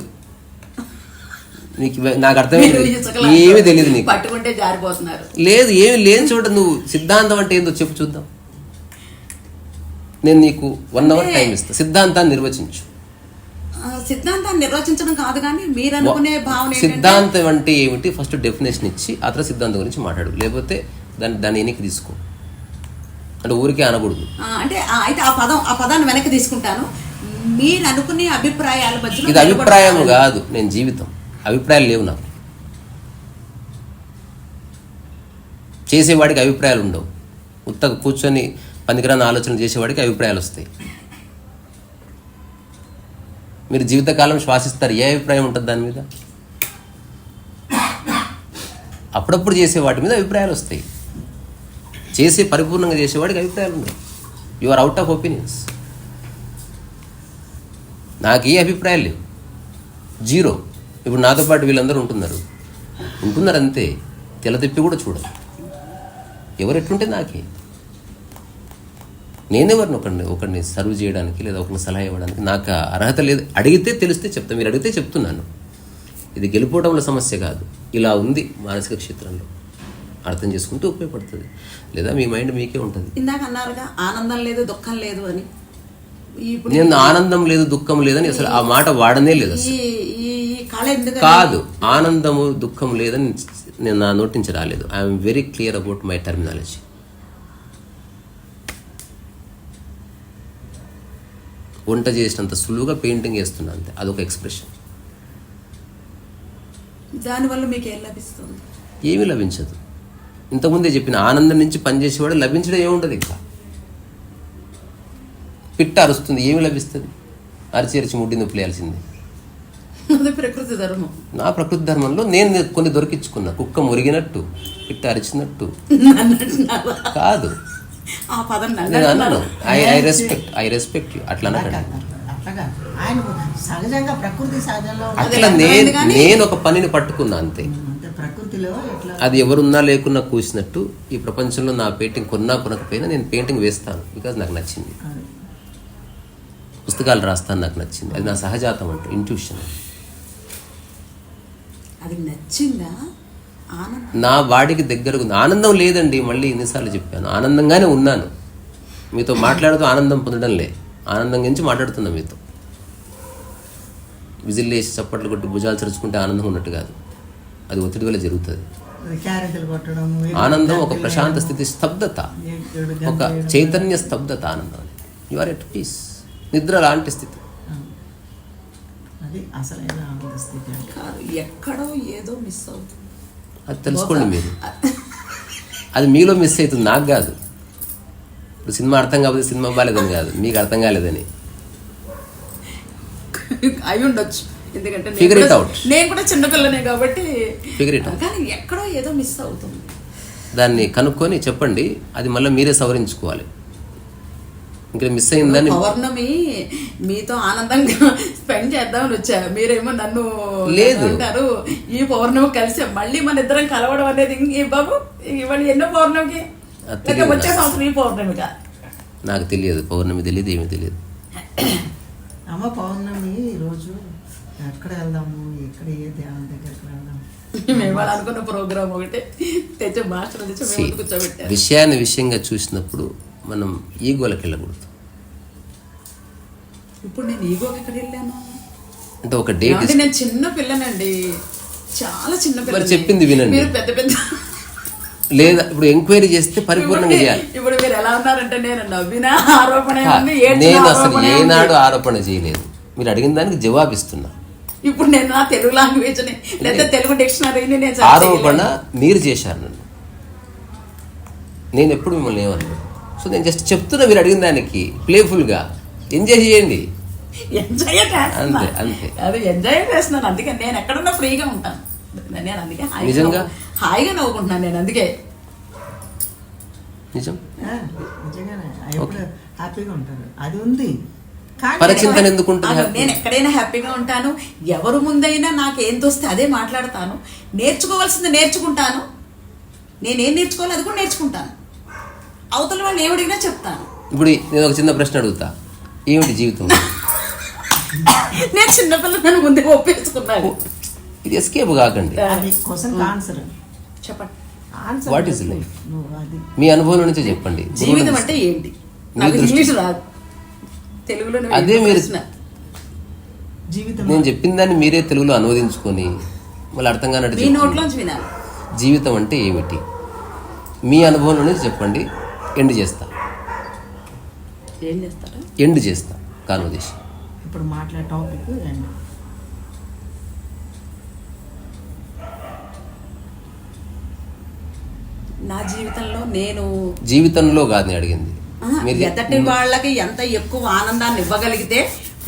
నీకు. నాకు అర్థమైంది. ఏమీ తెలియదు నీకు. పట్టుకుంటే జారిపోతున్నారు. లేదు, ఏమి లేని చోట నువ్వు సిద్ధాంతం అంటే ఏందో చెప్పు చూద్దాం. నేను నీకు 1 hour టైం ఇస్తాను, సిద్ధాంతాన్ని నిర్వచించు. సిద్ధాంతాన్ని నిర్వచించడం కాదు, కానీ మీరు అనుకునే భావన సిద్ధాంతం అంటే ఏమిటి ఫస్ట్ డెఫినేషన్ ఇచ్చి ఆ తర్వాత సిద్ధాంతం గురించి మాట్లాడు. లేకపోతే దాన్ని వెనక్కి తీసుకో, అంటే ఊరికే అనకూడదు. అంటే అయితే ఆ పదాన్ని వెనక్కి తీసుకుంటాను. మీరు అనుకునే అభిప్రాయాల మధ్యలో ఇది అభిప్రాయం కాదు, నేను జీవితం. అభిప్రాయాలు లేవు నాకు. చేసేవాడికి అభిప్రాయాలు ఉండవు. ఉత్తగా కూర్చొని పనికిరాని ఆలోచనలు చేసేవాడికి అభిప్రాయాలు వస్తాయి. మీరు జీవితకాలం శ్వాసిస్తారు, ఏ అభిప్రాయం ఉంటుంది దాని మీద? అప్పుడప్పుడు చేసే వాటి మీద అభిప్రాయాలు వస్తాయి. చేసే పరిపూర్ణంగా చేసేవాడికి అభిప్రాయాలు ఉండవు. You are out of opinions. నాకు ఏ అభిప్రాయాలు లేవు, జీరో. ఇప్పుడు నాతో పాటు వీళ్ళందరూ ఉంటున్నారు అంతే, తెల తిప్పి కూడా చూడరు. ఎవరు ఎట్లుంటే నాకే, నేనెవరిని ఒకరిని సర్వ్ చేయడానికి లేదా ఒకరిని సలహా ఇవ్వడానికి నాకు అర్హత లేదు. అడిగితే తెలిస్తే చెప్తాను, మీరు అడిగితే చెప్తున్నాను. ఇది గెలిపోవడంలో సమస్య కాదు, ఇలా ఉంది మానసిక క్షేత్రంలో, అర్థం చేసుకుంటే ఉపయోగపడుతుంది. లేదా మీ మైండ్ మీకే ఉంటుంది. ఇందాక అన్నారుగా ఆనందం లేదు దుఃఖం లేదు అని. నేను ఆనందం లేదు దుఃఖం లేదని అసలు ఆ మాట వాడనే లేదు అసలు. కాదు, ఆనందము దుఃఖం లేదని నేను నా నోటి నుంచి రాలేదు. I'm very clear about my terminology. వంట చేసినంత సులువుగా పెయింటింగ్ వేస్తున్నా అంతే, అదొక ఎక్స్ప్రెషన్. దానివల్ల మీకు ఏం లభిస్తుంది? ఏమీ లభించదు. ఇంతకుముందే చెప్పిన ఆనందం నుంచి పనిచేసేవాడు లభించడం ఏముండదు. ఇంకా పిట్ట అరుస్తుంది, ఏమి లభిస్తుంది? అరిచి ముడ్డి నొప్పి లేయాల్సింది. ప్రకృతి ధర్మం. నా ప్రకృతి ధర్మంలో నేను కొన్ని దొరికించుకున్నా. కుక్క మురిగినట్టు, పిట్ట అరిచినట్టు కాదు. నేను అన్నాను, ఐ రెస్పెక్ట్ యూ. అట్లా అట్లా నేను ఒక పనిని పట్టుకున్నా అంతే. అది ఎవరున్నా లేకున్నా కూసినట్టు ఈ ప్రపంచంలో నా పెయింటింగ్ కొనకపోయినా నేను పెయింటింగ్ వేస్తాను. బికాజ్ నాకు నచ్చింది. పుస్తకాలు రాస్తాను, నాకు నచ్చింది. అది నా సహజాతం అంటూ, ఇంట్యూషన్. అది నచ్చిందా? నా వాడికి దగ్గరకు ఆనందం లేదండి. మళ్ళీ ఎన్నిసార్లు చెప్పాను, ఆనందంగానే ఉన్నాను. మీతో మాట్లాడుతూ ఆనందం పొందడం లే, ఆనందం గురించి మాట్లాడుతున్నా మీతో. విజిల్ వేసి చప్పట్లు కొట్టి భుజాలు చరుచుకుంటే ఆనందం ఉన్నట్టు కాదు, అది ఒత్తిడి వల్ల జరుగుతుంది. ఆనందం ఒక ప్రశాంత స్థితి, స్తబ్దత, ఒక చైతన్య స్తబ్దత. ఆనందం, యు ఆర్ ఎట్ పీస్. నిద్ర లాంటి స్థితి. ఎక్కడో ఏదో మిస్ అవుతుంది, అది తెలుసుకోండి మీరు. అది మీలో మిస్ అవుతుంది, నాకు కాదు. ఇప్పుడు సినిమా అర్థం కాకపోతే సినిమా బాగాలేదని కాదు, మీకు అర్థం కాలేదని అయి ఉండొచ్చు. ఎందుకంటే ఫిగర్ ఇట్ అవుట్. నేను కూడా చిన్నపిల్లనే కాబట్టి ఫిగర్ ఇట్ అవుట్. కానీ ఎక్కడో ఏదో మిస్ అవుతుంది. దాన్ని కనుక్కొని చెప్పండి, అది మళ్ళీ మీరే సవరించుకోవాలి. ఇంకా మిస్ అయిందని. పౌర్ణమి మీతో ఆనందంగా స్పెండ్ చేద్దామని వచ్చా, మీరేమో నన్ను లేదు అంటారు. ఈ పౌర్ణమి కలిసి మళ్ళీ మన ఇద్దరం కలవడం అనేది బాబు ఇవాళ ఎన్నో పౌర్ణమికి వచ్చే సంవత్సరం ఈ పౌర్ణమిగా. నాకు తెలియదు, పౌర్ణమి తెలియదు, ఏమీ తెలియదు. అమ్మ పౌర్ణమి రోజు ఎక్కడ వెళ్దాము, ఎక్కడ ఏ దేవాలయం దగ్గరికి వెళ్దాము? మేము అనుకున్న ప్రోగ్రామ్ ఒకటి తెచ్చే మాస్టర్ తెచ్చి కూర్చోబెట్టారు. విషయాన్ని విషయంగా చూసినప్పుడు మనం ఈగోలకు వెళ్ళకూడదు. ఇప్పుడు నేను ఈగోకి ఎక్కడ వెళ్ళాను అంటే ఒక డేట్. నేను చిన్న పిల్లనండి, చాలా చిన్న పిల్ల. చెప్పింది వినండి. పెద్ద పెద్ద లేదా ఇప్పుడు ఎంక్వైరీ చేస్తే పరిపూర్ణంగా చేయాలి. ఇప్పుడు మీరు ఎలా ఉన్నారంటే నేను నవ్విన ఆరోపణ, నేను అసలు ఏనాడు ఆరోపణ చేయలేదు. మీరు అడిగిన దానికి జవాబిస్తున్నా. ఇప్పుడు నేను నా తెలుగు లాంగ్వేజ్ లేదా తెలుగు డిక్షనరీని నేను ఆరోపణ మీరు చేశారు నన్ను, నేను ఎప్పుడు మిమ్మల్ని ఏమన్నా. సో నేను జస్ట్ చెప్తున్నా, మీరు అడిగిన దానికి ప్లేఫుల్గా ఎంజాయ్ చేయండి. ఎంజాయ్ అంతే అంతే, అది ఎంజాయ్ చేస్తున్నాను. అందుకే నేను ఎక్కడున్నా ఫ్రీగా ఉంటాను. నేను అందుకే నిజంగా హాయిగా నవ్వుకుంటున్నాను. నేను అందుకే నిజం హ్యాపీగా ఉంటాను. అది ఉంది. పరచింతన ఎందుకు ఉంటుంది? నేను ఎక్కడైనా హ్యాపీగా ఉంటాను. ఎవరు ముందైనా నాకు ఏం తోస్తే అదే మాట్లాడతాను. నేర్చుకోవాల్సింది నేర్చుకుంటాను. నేనేం నేర్చుకోవాలి అది కూడా నేర్చుకుంటాను. అవతల వాళ్ళు ఏమడిగినా చెప్తాను. ఇప్పుడు నేను ఒక చిన్న ప్రశ్న అడుగుతా, ఏమిటి జీవితం? నేను చిన్నపిల్లలను ముందే ఒప్పేసుకున్నాను. ఇది ఎస్కేప్ కాకండి. చెప్పండి, వాట్ ఈస్ లైఫ్? మీ అనుభవం నుంచి చెప్పండి. జీవితం అంటే ఏంటి? ఇంగ్లీష్ రాదు. తెలుగులో అదే మీరు జీవితం నేను చెప్పిన దాన్ని మీరే తెలుగులో అనువదించుకొని మళ్ళీ అర్థం కానట్టు మీ చెప్తున్నారు. నోట్లోంచి వినాలి. జీవితం అంటే ఏమిటి మీ అనుభవంలోనే చెప్పండి. ఎండ్ చేస్తా ఏం చేస్తారు? ఎండ్ చేస్తా కాన్వర్జేషన్. ఇప్పుడు మాట్లాడే టాపిక్ అండ్ నా జీవితంలో నేను జీవితంలో కాదు నేను అడిగింది. మీరు ఎదటి వాళ్ళకి ఎంత ఎక్కువ ఆనందాన్ని ఇవ్వగలిగితే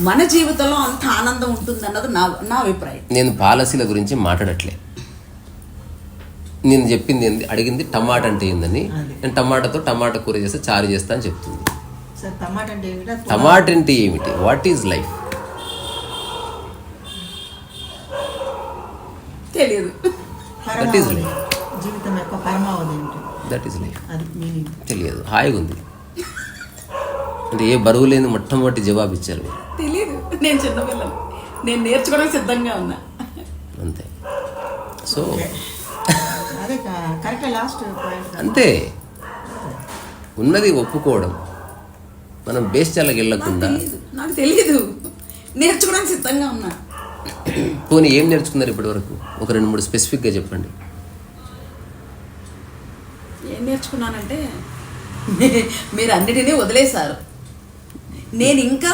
మన జీవితంలో అంత ఆనందం ఉంటుందన్నది నా అభిప్రాయం. నేను పాలసీల గురించి మాట్లాడట్లే. నేను చెప్పింది ఏంది, అడిగింది టమాటా అంటే ఏందని. నేను టమాటా కూర చేస్తే చారు చేస్తా అని చెప్తుంది. సార్ టమాటా అంటే ఏమిటా? టమాటా అంటే ఏమిటి? What is life? తెలియదు. That is life. జీవితం యొక్క పరమావధి ఏమిటి? That is life. అది మీనింగ్ తెలియదు. హాయిగా ఉంది. అంటే ఏ బరువు లేని మొట్టమొదటి జవాబు ఇచ్చారు మీరు. తెలియదు. నేను చిన్నపిల్లను, నేను నేర్చుకోవడానికి సిద్ధంగా ఉన్నా. అంతే. సో అదే కరెక్ట్ లాస్ట్ పాయింట్. అంతే. ఉన్నది ఒప్పుకోవడం. మనం బేస్చాలకు వెళ్ళకుండా నాకు తెలియదు. నేర్చుకోవడానికి సిద్ధంగా ఉన్నా. పోనీ ఏం నేర్చుకున్నారు ఇప్పటి వరకు? ఒక 2-3 స్పెసిఫిక్గా చెప్పండి. ఏం నేర్చుకున్నానంటే మీరు అన్నిటినీ వదిలేశారు. నేను ఇంకా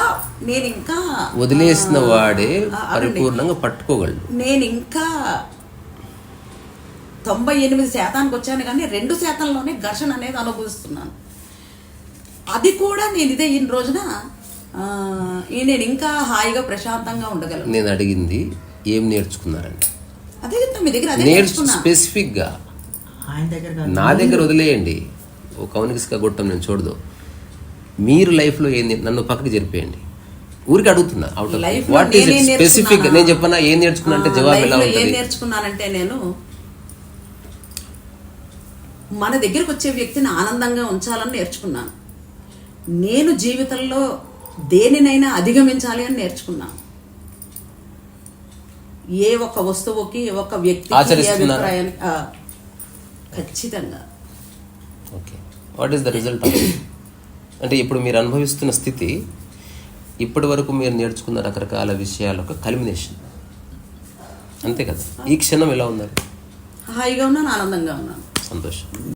వదిలేసిన వాడే పరిపూర్ణంగా పట్టుకోగలడు. నేను ఇంకా 98% వచ్చాను, కానీ 2%లోనే ఘర్షణ అనేది అనుభవిస్తున్నాను. అది కూడా నేను ఇదే ఈ రోజున నేను ఇంకా హాయిగా ప్రశాంతంగా ఉండగలను. నేను అడిగింది ఏం నేర్చుకున్నారండి? అదే కదా మీ దగ్గర అదే నేర్చుకున్నా. స్పెసిఫిక్గా ఆయన దగ్గర నా దగ్గర వదిలేయండి. ఓ కౌనికిస్గా కొట్టం నేను చూడదు. మీరు లైఫ్లో ఏంది నన్ను పక్కకి జరిపేయండి. ఊరికి అడుగుతున్నా. అవుట్ ఆఫ్ Life లో వాట్ ఈస్ నేనేం స్పెసిఫిక్? నేను చెప్పనా ఏం నేర్చుకున్నా అంటే జవాబు ఎలా లైఫ్లో ఏం ఉంటుంది? నేర్చుకున్నానంటే నేను మన దగ్గరకు వచ్చే వ్యక్తిని ఆనందంగా ఉంచాలని నేర్చుకున్నాను. నేను జీవితంలో దేనినైనా అధిగమించాలి అని నేర్చుకున్నాను. ఏ ఒక్క వస్తువుకి, ఏ ఒక్క వ్యక్తికి, ఏ ఆచరిస్తున్నారా? అభిప్రాయానికి ఖచ్చితంగా. Okay, what is the result of it? అంటే ఇప్పుడు మీరు అనుభవిస్తున్న స్థితి ఇప్పటి వరకు మీరు నేర్చుకున్న రకరకాల విషయాల యొక్క కల్మినేషన్, అంతే కదా? ఈ క్షణం ఎలా ఉన్నారు? హాయిగా ఉన్నాను, ఆనందంగా ఉన్నాను. సంతోషం.